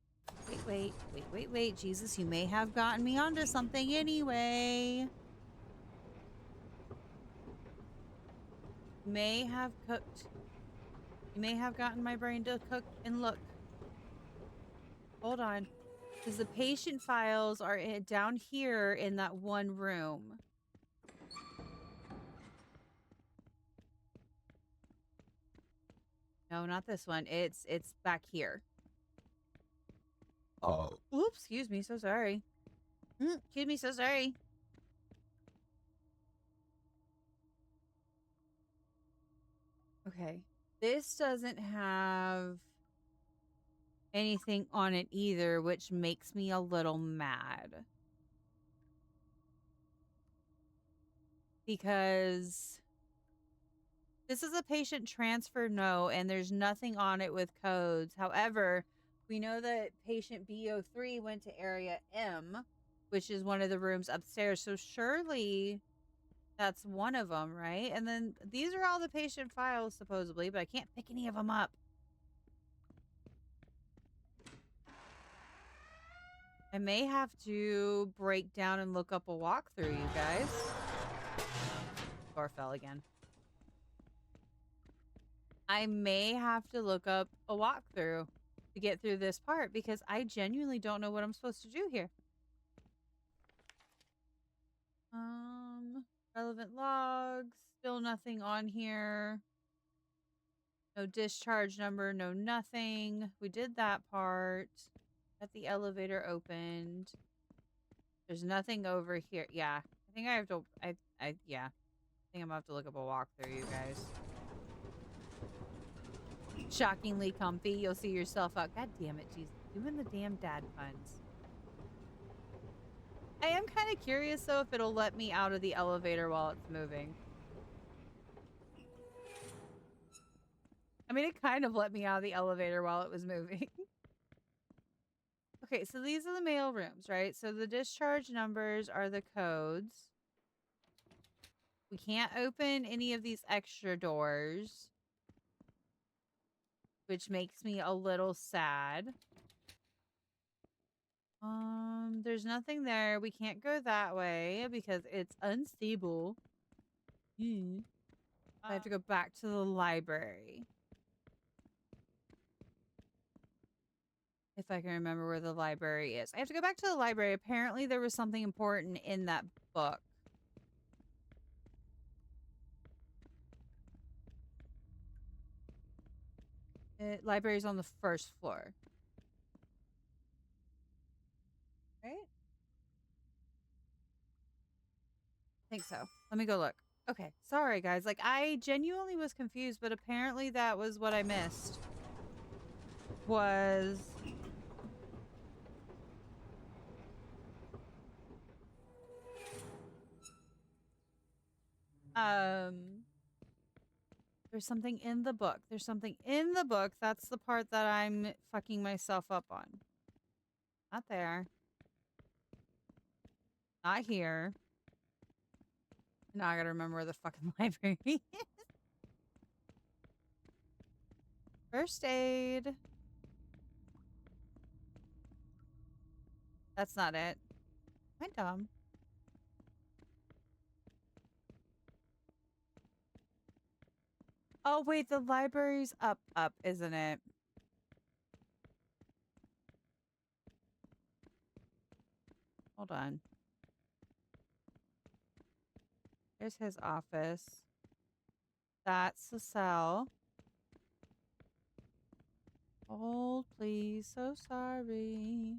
Jesus, you may have gotten me onto something anyway. You may have gotten my brain to cook and look. Hold on. Because the patient files are down here in that one room. No, not this one. It's back here. Oh. Oops, excuse me. So sorry. Excuse me. So sorry. Okay. This doesn't have anything on it either, which makes me a little mad. Because this is a patient transfer, no, and there's nothing on it with codes. However, we know that patient B03 went to area M, which is one of the rooms upstairs. So surely that's one of them, right? And then these are all the patient files, supposedly, but I can't pick any of them up. I may have to break down and look up a walkthrough, you guys. Door fell again. I may have to look up a walkthrough to get through this part because I genuinely don't know what I'm supposed to do here. Relevant logs. Still nothing on here. No discharge number, no nothing. We did that part. Got the elevator opened. There's nothing over here. Yeah. I think I have to yeah. I think I'm gonna have to look up a walkthrough, you guys. Shockingly comfy. You'll see yourself out. God damn it, jeez. Doing the damn dad puns. I am kind of curious, though, if it'll let me out of the elevator while it's moving. I mean, it kind of let me out of the elevator while it was moving. Okay, so these are the mail rooms, right? So the discharge numbers are the codes. We can't open any of these extra doors, which makes me a little sad. There's nothing there. We can't go that way because it's unstable. I have to go back to the library. If I can remember where the library is. I have to go back to the library. Apparently there was something important in that book. Library's on the first floor. Right? I think so. Let me go look. Okay. Sorry, guys. Like, I genuinely was confused, but apparently that was what I missed. Was... There's something in the book. There's something in the book. That's the part that I'm fucking myself up on. Not there. Not here. Now I gotta remember where the fucking library is. First aid. That's not it. Am I dumb? Oh, wait. The library's up, isn't it? Hold on. There's his office. That's the cell. Hold, please. So sorry.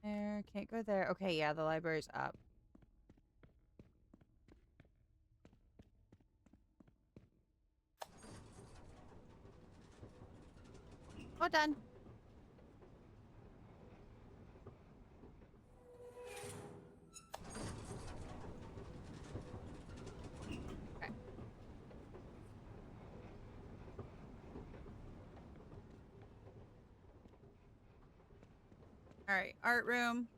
There. Can't go there. Okay, yeah, the library's up. Oh, done. Okay. All right, art room.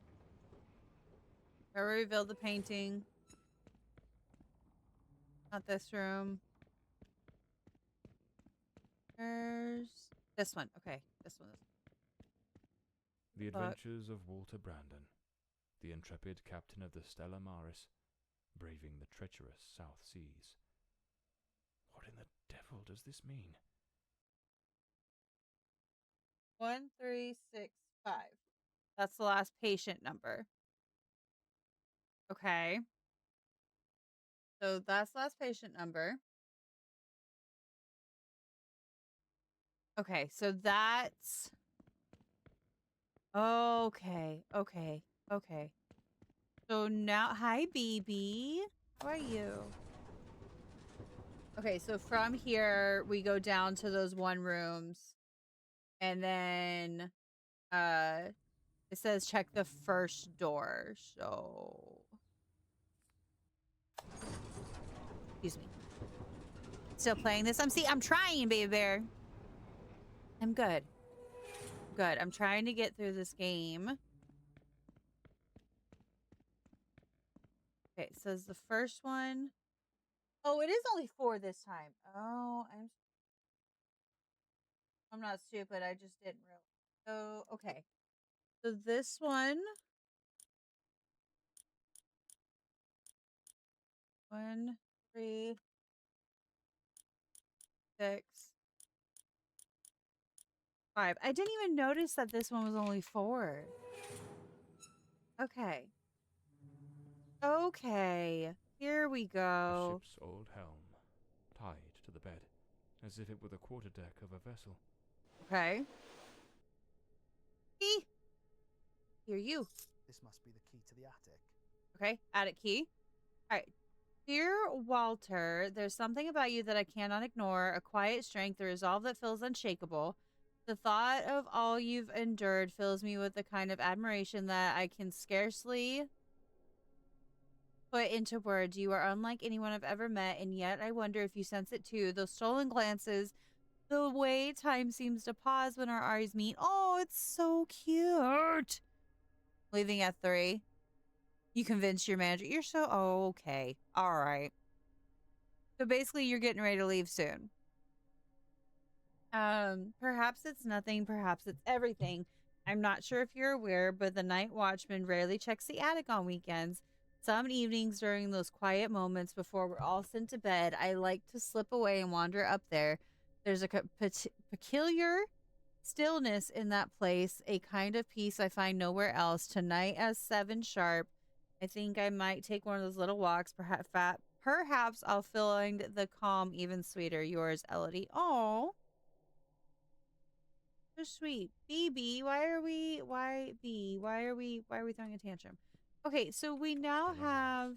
Where we revealed the painting. Not this room. There's this one. Okay, this one. The Adventures of Walter Brandon, the intrepid captain of the Stella Maris, braving the treacherous South Seas. What in the devil does this mean? 1365. That's the last patient number. Okay. So that's last patient number. Okay, so that's okay. Okay. Okay. So now, hi, BB. How are you? Okay, so from here we go down to those one rooms, and then it says check the first door. So, excuse me. Still playing this? I'm trying, baby bear. I'm good. Good. I'm trying to get through this game. Okay, it says the first one. Oh, it is only 4 this time. Oh, I'm not stupid. I just didn't realize. So, okay. So this one. 1, 3, 6, 5. I didn't even notice that this one was only 4. Okay. Okay. Here we The go. ship's old helm, tied to the bed, as if it were the quarterdeck of a vessel. Okay. Key. Here you. This must be the key to the attic. Okay. Attic key. All right. Dear Walter, there's something about you that I cannot ignore, a quiet strength, a resolve that feels unshakable. The thought of all you've endured fills me with the kind of admiration that I can scarcely put into words. You are unlike anyone I've ever met, and yet I wonder if you sense it too. Those stolen glances, the way time seems to pause when our eyes meet. Oh, it's so cute. Leaving at 3. You convinced your manager. You're so okay. All right. So basically, you're getting ready to leave soon. Perhaps it's nothing, perhaps it's everything. I'm not sure if you're aware, but the night watchman rarely checks the attic on weekends. Some evenings during those quiet moments before we're all sent to bed, I like to slip away and wander up there. There's a peculiar stillness in that place, a kind of peace I find nowhere else. Tonight at 7 sharp, I think I might take one of those little walks. Perhaps I'll find the calm even sweeter. Yours, Elodie. Oh, so sweet. BB, why are we throwing a tantrum? Okay, so we now have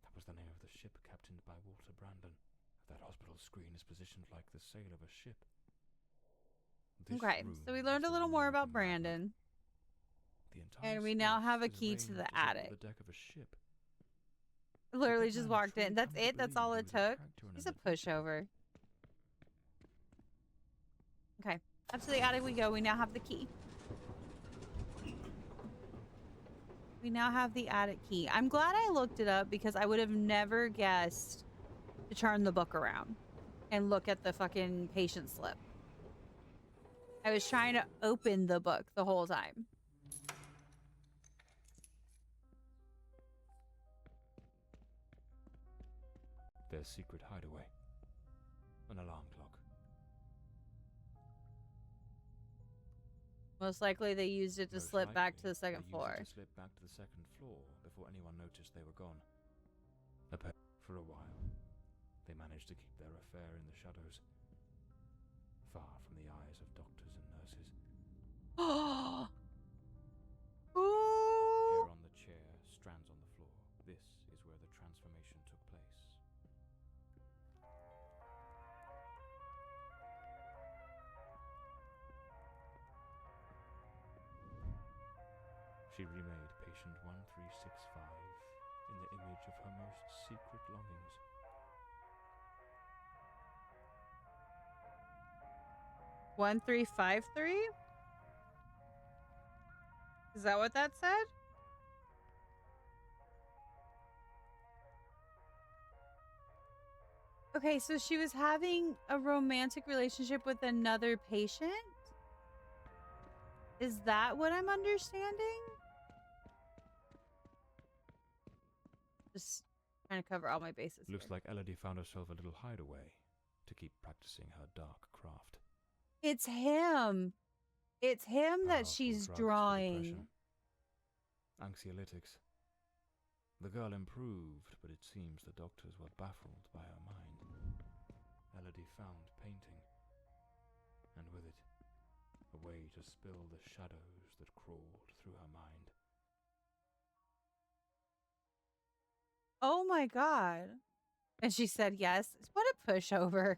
That was the name of the ship captained by Walter Brandon. That hospital screen is positioned like the sail of a ship. This okay, room so we is learned a the little room more of about enlightenment. Brandon. The entire And we now space have a is key to arranged the as if it attic. were the deck of a ship. Literally Did that just man walked truly in. That's come to it. That's believe all he it was a took. character in He's an a adventure book? pushover. Okay, up to the attic we go. We now have the key. We now have the attic key. I'm glad I looked it up because I would have never guessed to turn the book around and look at the fucking patient slip. I was trying to open the book the whole time. Their secret hideaway. An alarm clock. Most likely they used it to Most slip back to likely, the second they floor. used it to slip back to the second floor before anyone noticed they were gone. For a while, they managed to keep their affair in the shadows, far from the eyes of doctors and nurses. Oh! Hair on the chair, strands on the floor. This is where the transformation took place. She remade patient 1365 in the image of her most secret longings. One 1353? Is that what that said? Okay, so she was having a romantic relationship with another patient? Is that what I'm understanding? Just trying to cover all my bases. Looks here. like Elodie found herself a little hideaway to keep practicing her dark craft. It's him. It's him that Powerful she's drugs for drawing. depression. Anxiolytics. The girl improved, but it seems the doctors were baffled by her mind. Elodie found painting. and with it, a way to spill the shadows that crawled through her mind. Oh my god. And she said yes. What a pushover.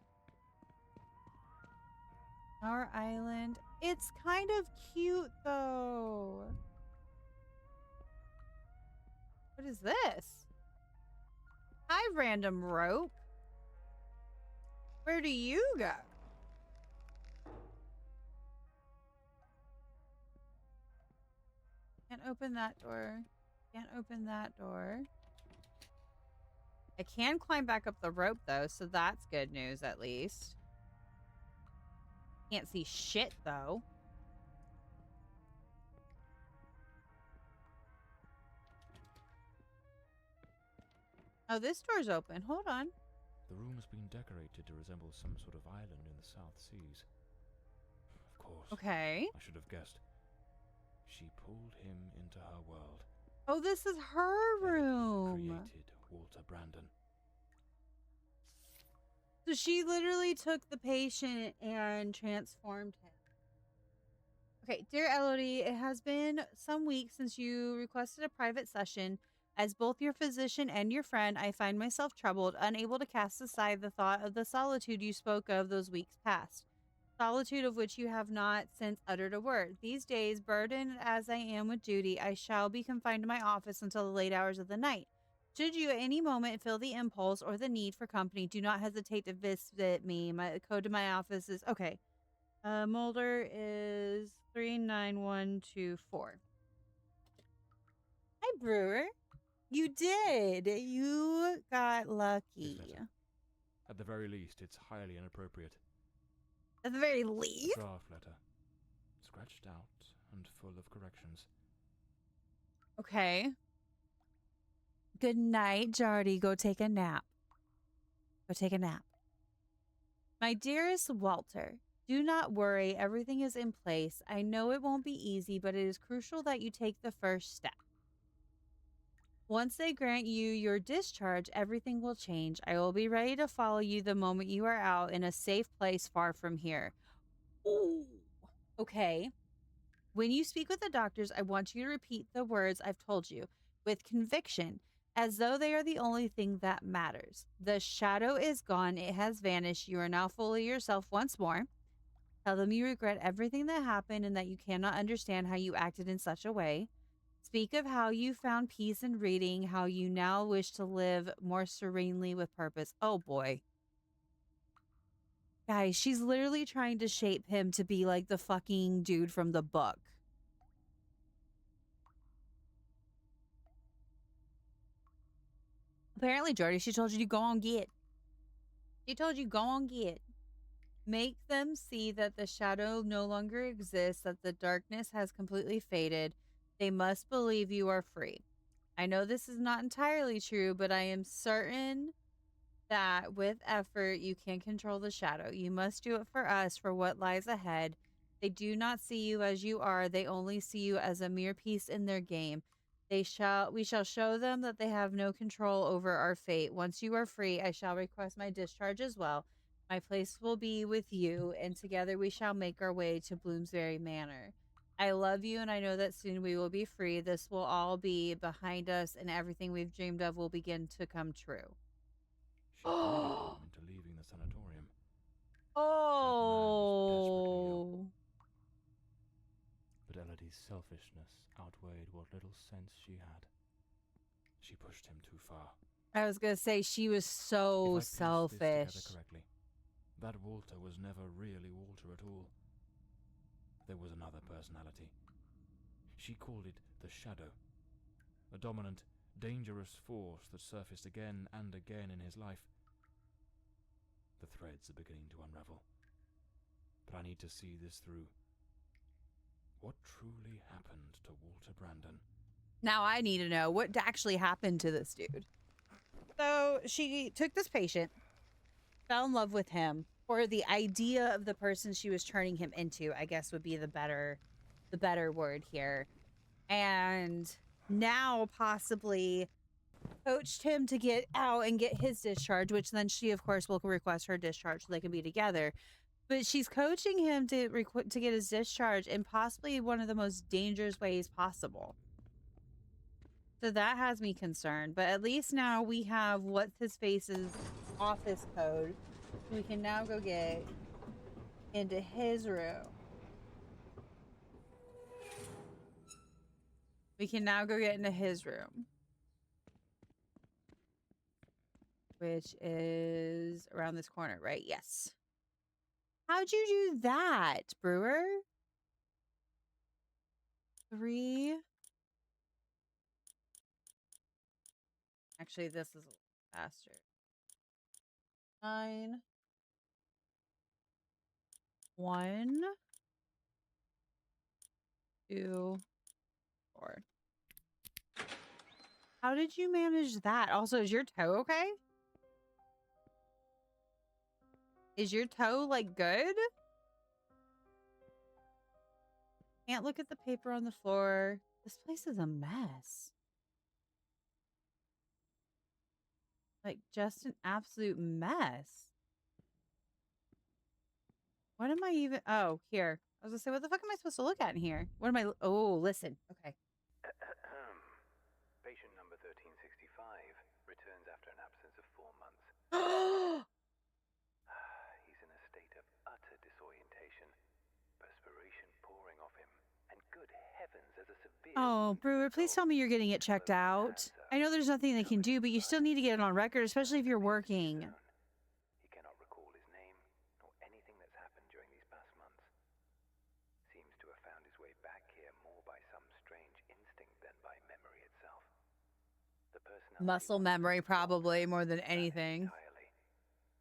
Our island. It's kind of cute though. What is this? Hi, random rope. Where do you go? Can't open that door. Can't open that door. I can climb back up the rope though, so that's good news at least. Can't see shit though. Oh, this door's open. Hold on. The room has been decorated to resemble some sort of island in the South Seas. Of course. Okay. I should have guessed. She pulled him into her world. Oh, this is her room. Created Walter Brandon. So she literally took the patient and transformed him. Okay, dear Elodie, it has been some weeks since you requested a private session. As both your physician and your friend, I find myself troubled, unable to cast aside the thought of the solitude you spoke of those weeks past. Solitude of which you have not since uttered a word. These days, burdened as I am with duty, I shall be confined to my office until the late hours of the night. Should you at any moment feel the impulse or the need for company, do not hesitate to visit me. My code to my office is okay. Mulder is 39124. Hi, Brewer. You did. You got lucky. At the very least, it's highly inappropriate. At the very least? Draft letter. Scratched out and full of corrections. Okay. Good night, Jardy. Go take a nap. Go take a nap. My dearest Walter, do not worry. Everything is in place. I know it won't be easy, but it is crucial that you take the first step. Once they grant you your discharge, everything will change. I will be ready to follow you the moment you are out in a safe place far from here. Ooh. Okay. When you speak with the doctors, I want you to repeat the words I've told you with conviction, as though they are the only thing that matters. The shadow is gone. It has vanished. You are now fully yourself once more. Tell them you regret everything that happened and that you cannot understand how you acted in such a way. Speak of how you found peace in reading, how you now wish to live more serenely with purpose. Oh boy. Guys, she's literally trying to shape him to be like the fucking dude from the book. Apparently, Jordy, she told you to go on get. She told you go on get. Make them see that the shadow no longer exists, that the darkness has completely faded. They must believe you are free. I know this is not entirely true, but I am certain that with effort you can control the shadow. You must do it for us, for what lies ahead. They do not see you as you are. They only see you as a mere piece in their game. We shall show them that they have no control over our fate. Once you are free, I shall request my discharge as well. My place will be with you, and together we shall make our way to Bloomsbury Manor. I love you, and I know that soon we will be free. This will all be behind us, and everything we've dreamed of will begin to come true. She bullied him into leaving the sanatorium. Oh. But Elodie's selfishness outweighed what little sense she had. She pushed him too far. I was going to say, she was so selfish. If I pieced this together correctly, that Walter was never really Walter at all. There was another personality. She called it the Shadow. A dominant, dangerous force that surfaced again and again in his life. The threads are beginning to unravel. But I need to see this through. What truly happened to Walter Brandon? Now I need to know what actually happened to this dude. So she took this patient, fell in love with him, or the idea of the person she was turning him into, I guess would be the better word here. And now possibly coached him to get out and get his discharge, which then she, of course, will request her discharge so they can be together. But she's coaching him to to get his discharge in possibly one of the most dangerous ways possible. So that has me concerned. But at least now we have what's his face's office code. We can now go get into his room. We can now go get into his room. Which is around this corner, right? Yes. How'd you do that, Brewer? 3. Actually, this is a little faster. 9. 1. 2. 4. How did you manage that? Also, is your toe okay? Is your toe, like, good? Can't look at the paper on the floor. This place is a mess. Like, just an absolute mess. What am I even... Oh, here. I was gonna say, what the fuck am I supposed to look at in here? What am I... Oh, listen. Okay. Patient number 1365 returns after an absence of 4 months. He's in a state of utter disorientation, perspiration pouring off him, and good heavens, there's a severe... Oh, Brewer, please tell me you're getting it checked out. I know there's nothing they can do, but you still need to get it on record, especially if you're working. He cannot recall his name, nor anything that's happened during these past months. Seems to have found his way back here more by some strange instinct than by memory itself. The personality Muscle memory, probably, more than anything. entirely,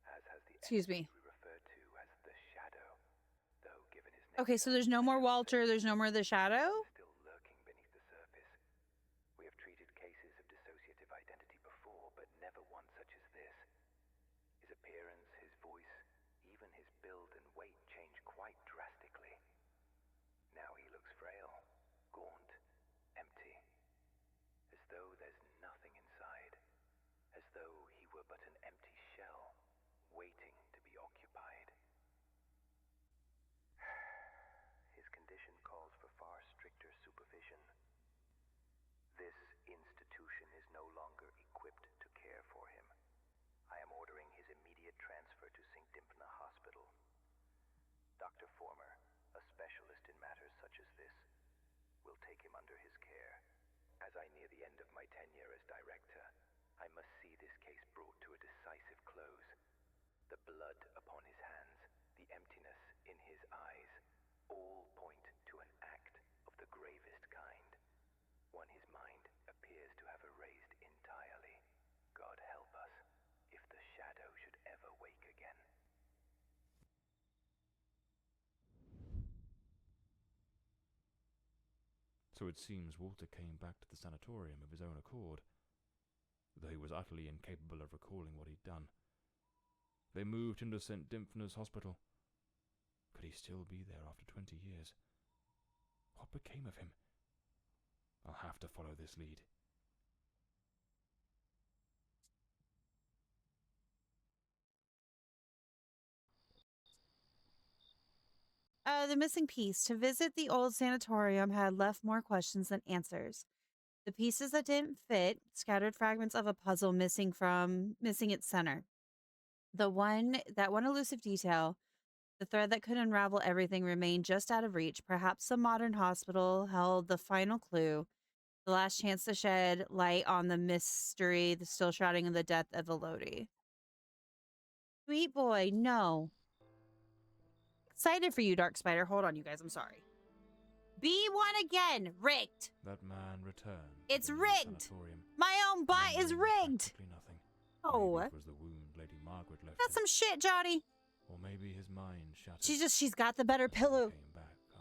as has the Excuse me. we refer to as the Shadow, though given his name... Okay, so there's no more Walter, there's no more the Shadow? Still lurking beneath the surface. We have treated cases of dissociative identity before, but never one such as this. His appearance, his voice, even his build and weight change quite drastically. Now he looks frail, gaunt, empty, as though there's nothing inside, as though he were but an empty shell, waiting to be occupied. His condition calls for far stricter supervision. This institution is no longer equipped to care for him. I am ordering his immediate transfer to St. Dymphna Hospital. Dr. Former, a specialist in matters such as this, will take him under his care. As I near the end of my tenure as director, I must see this case brought to a decisive close. The blood upon his hands, the emptiness in his eyes, all point to an act of the gravest kind. One his mind appears to have erased entirely. God help us, if the Shadow should ever wake again. So it seems Walter came back to the sanatorium of his own accord, though he was utterly incapable of recalling what he'd done. They moved him to St. Dymphna's Hospital. Could he still be there after 20 years? What became of him? I'll have to follow this lead. The missing piece. To visit the old sanatorium had left more questions than answers. The pieces that didn't fit, scattered fragments of a puzzle missing its center. That one elusive detail, the thread that could unravel everything, remained just out of reach. Perhaps some modern hospital held the final clue, the last chance to shed light on the mystery, the still shrouding the death of Elodie. Sweet boy, no. Excited for you, Dark Spider. Hold on, you guys. I'm sorry. B1 again. Rigged. That man returned. It's to the rigged. sanatorium, My own butt is rigged. practically nothing. Oh. Maybe it was the wound Lady Margaret left That's him. some shit, Johnny. Or maybe his mind shattered. She's got the better pillow.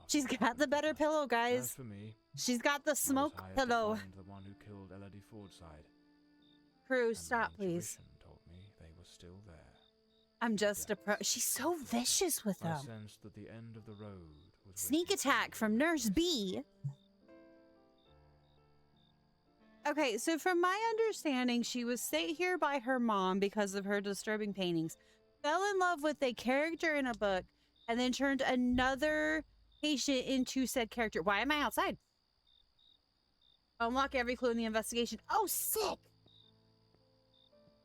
She's got the better pillow, As guys. for me, She's got the smoke I was hired pillow. to find the one who killed Elodie Fordside. Cruz, And stop, my please. intuition told me they were still there. I'm just a pro. She's so vicious with I them. sensed that the end of the road was Sneak waiting for attack me. from Nurse B. Okay, so from my understanding, she was sent here by her mom because of her disturbing paintings. Fell in love with a character in a book, and then turned another patient into said character. Why am I outside? Unlock every clue in the investigation. Oh, sick!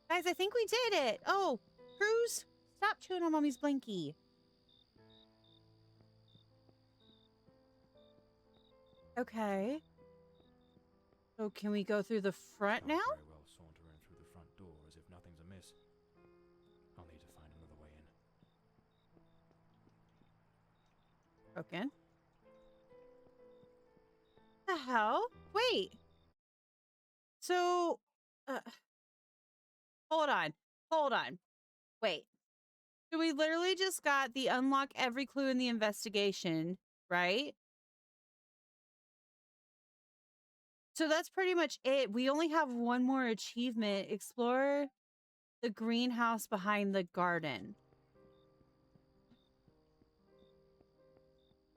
Guys, I think we did it. Oh, Cruz, stop chewing on Mommy's blinky. Okay. So can we go through the front now? Very well saunter in through the front door as if nothing's amiss. I'll need to find another way in. Okay. The hell? Wait. So, hold on. Wait. So we literally just got the unlock every clue in the investigation, right? So that's pretty much it. We only have one more achievement. Explore the greenhouse behind the garden.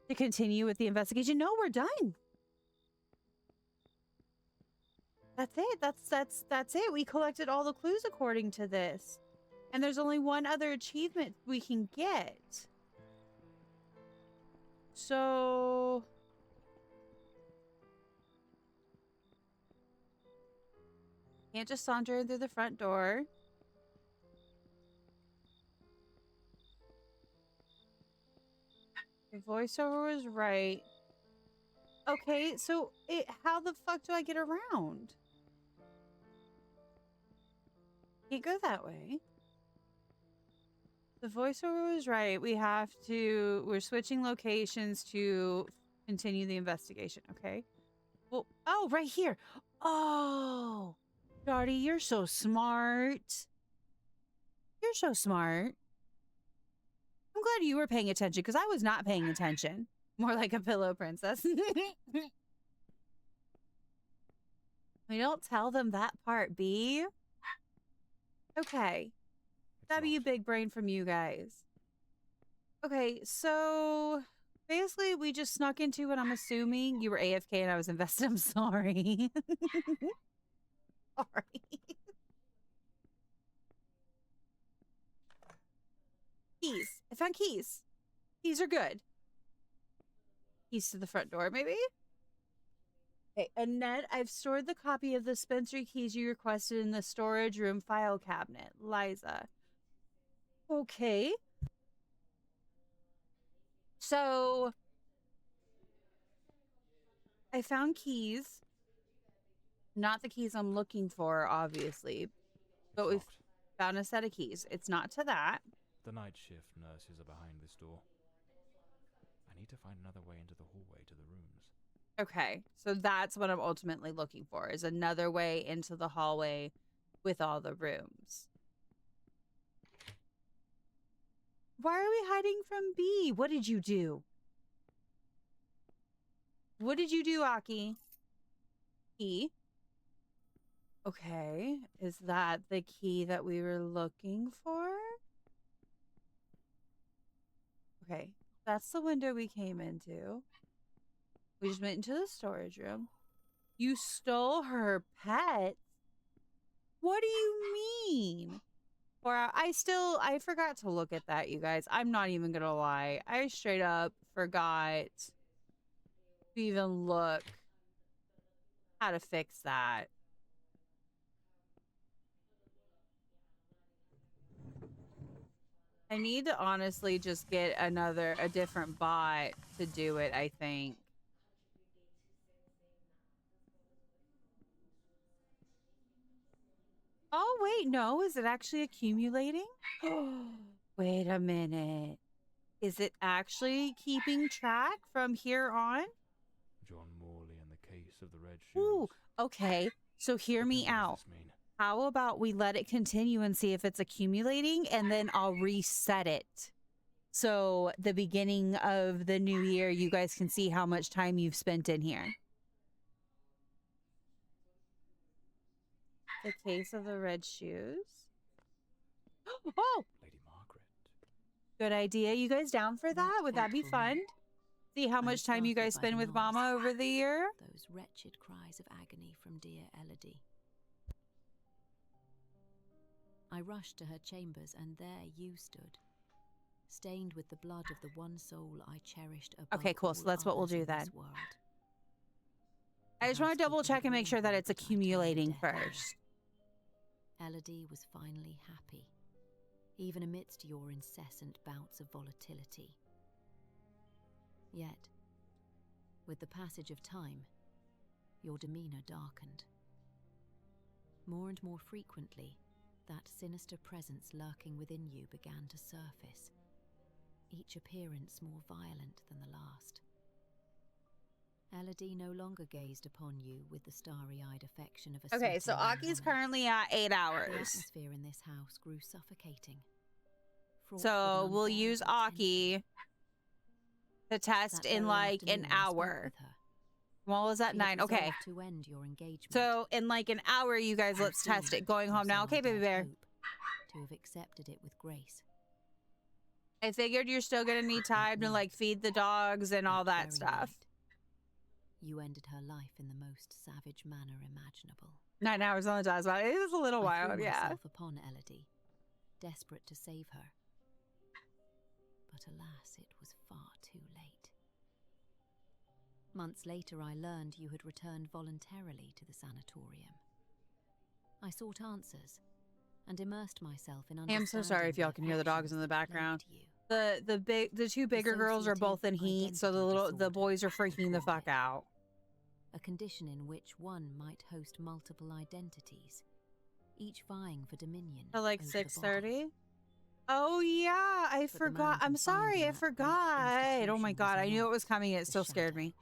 To continue with the investigation. No, we're done. That's it. That's it. We collected all the clues according to this. And there's only one other achievement we can get. So can't just saunter in through the front door. The voiceover was right. Okay, so how the fuck do I get around? Can't go that way. The voiceover was right. We're switching locations to continue the investigation. Okay. Well, oh, right here. Oh, Darty, you're so smart. You're so smart. I'm glad you were paying attention because I was not paying attention. More like a pillow princess. We don't tell them that part, B. Okay. W big brain from you guys. Okay, so basically we just snuck into what I'm assuming you were AFK and I was invested. I'm sorry. Sorry. Keys. I found keys. Keys are good. Keys to the front door, maybe? Okay, Annette, I've stored the copy of the dispensary keys you requested in the storage room file cabinet. Liza. Okay. So, I found keys. Not the keys I'm looking for, obviously. But we've found a set of keys. It's not to that. The night shift nurses are behind this door. I need to find another way into the hallway to the rooms. Okay, so that's what I'm ultimately looking for, is another way into the hallway with all the rooms. Why are we hiding from B? What did you do? What did you do, Aki? Key? Okay, is that the key that we were looking for? Okay, that's the window we came into. We just went into the storage room. You stole her pet? What do you mean? Or I forgot to look at that, you guys. I'm not even gonna lie. I straight up forgot to even look how to fix that. I need to honestly just get a different bot to do it, I think. Oh, wait, no. Is it actually accumulating? Wait a minute. Is it actually keeping track from here on? John Morley and the case of the red shoes. Ooh, okay. So hear me out. How about we let it continue and see if it's accumulating, and then I'll reset it. So the beginning of the new year, you guys can see how much time you've spent in here. The case of the red shoes. Oh! Lady Margaret. Good idea. You guys down for that? Would that be fun? See how much time you guys spend with Mama over the year? Those wretched cries of agony from dear Elodie. I rushed to her chambers, and there you stood, stained with the blood of the one soul I cherished above Okay, cool. So that's what we'll others do in this then. world. I just want to double check and make sure that it's accumulating first. first. Elodie was finally happy, even amidst your incessant bouts of volatility. Yet, with the passage of time, your demeanour darkened. More and more frequently, that sinister presence lurking within you began to surface, each appearance more violent than the last. Elodie no longer gazed upon you with the starry-eyed affection of a Okay, so smitten young Aki's woman. currently at 8 The hours. atmosphere in this house grew suffocating. fraught So with we'll use unbearable Aki to test That in very like an afternoon, I spoke hour. with her. Well, is that She had 9? Okay. resolved to end your engagement. So in like an hour, you guys, And let's test soon, it. Going or home now. so Okay, I baby dared bear. hope, to have accepted it with grace. I figured you're still gonna need time to like feed the dogs and all that very stuff. night, you ended her life in the most savage manner imaginable. 9 hours on the dot. It is a little I wild, threw yeah. myself upon Elodie, desperate to save her. But alas, it was far too late. Months later, I learned you had returned voluntarily to the sanatorium. I sought answers and immersed myself in understanding. I'm so sorry if y'all can hear the dogs in the background. The two bigger girls are both in heat, so the boys are freaking the fuck out. A condition in which one might host multiple identities, each vying for dominion. At like over the body. 6:30. Oh yeah, I forgot. I'm sorry, I forgot. Oh my god, I knew it was coming. It still scared me.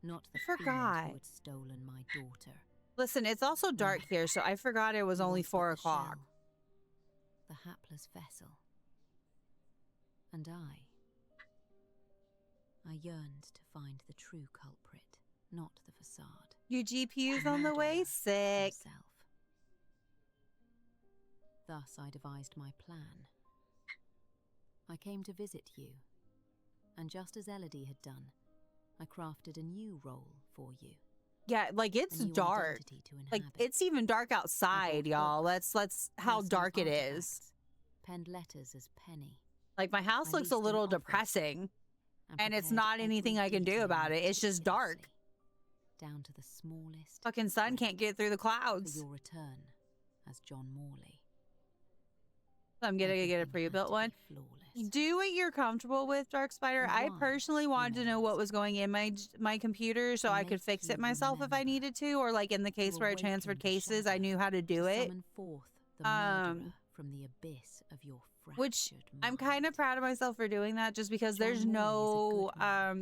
Not the forgot. fiend who had stolen my daughter. Listen, it's also dark here, so I forgot it was only 4 o'clock. The hapless vessel. And I yearned to find the true culprit, not the facade. Your GPU's on the way? Sick. Himself. Thus I devised my plan. I came to visit you, and just as Elodie had done, I crafted a new role for you. Yeah, like it's dark. Like it's even dark outside, y'all. Let's how dark it is. Penned letters as Penny. Like my house looks a little depressing, and it's not anything I can do about it. It's just dark. Down to the smallest. Fucking sun can't get through the clouds. For your return as John Morley. So I'm gonna get a pre-built one. Do what you're comfortable with, Dark Spider. I personally wanted to know what was going in my computer so I could fix it myself if I needed to, or like in the case where I transferred cases, I knew how to do it. From the abyss of your which I'm kind of proud of myself for doing that, just because there's no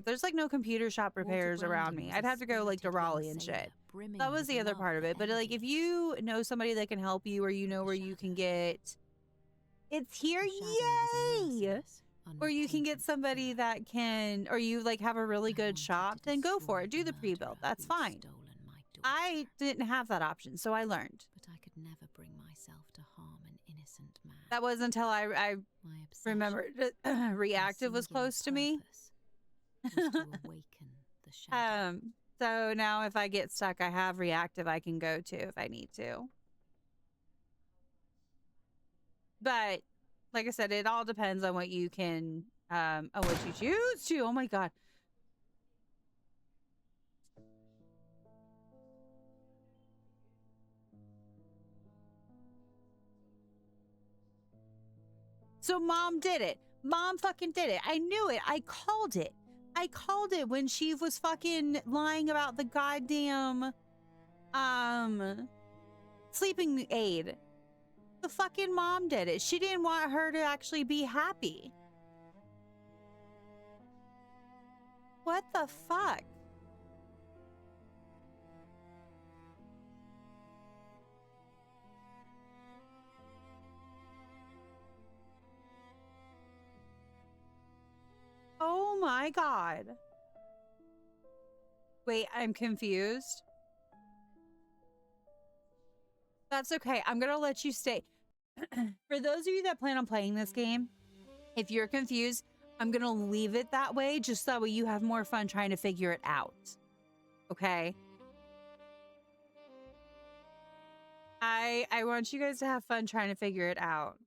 there's like no computer shop repairs around me. I'd have to go like to Raleigh and shit. That was the other part of it. But like if you know somebody that can help you, or you know where you can get it's here, yay! Or you can get somebody that can, or you like have a really good shop, then go for it. Do the pre-built. That's fine. I didn't have that option, so I learned. But I could never bring myself to harm an innocent man. That was until I remembered reactive was close to me. Was to awaken the shadow. So now if I get stuck, I have reactive I can go to if I need to. But like I said, it all depends on what you can, on what you choose to. Oh my god. So mom did it. Mom fucking did it. I knew it. I called it. I called it when she was fucking lying about the goddamn, sleeping aid. The fucking mom did it. She didn't want her to actually be happy. What the fuck? Oh my god. Wait, I'm confused. That's okay. I'm going to let you stay. For those of you that plan on playing this game, if you're confused, I'm going to leave it that way just so that way you have more fun trying to figure it out. Okay? I want you guys to have fun trying to figure it out.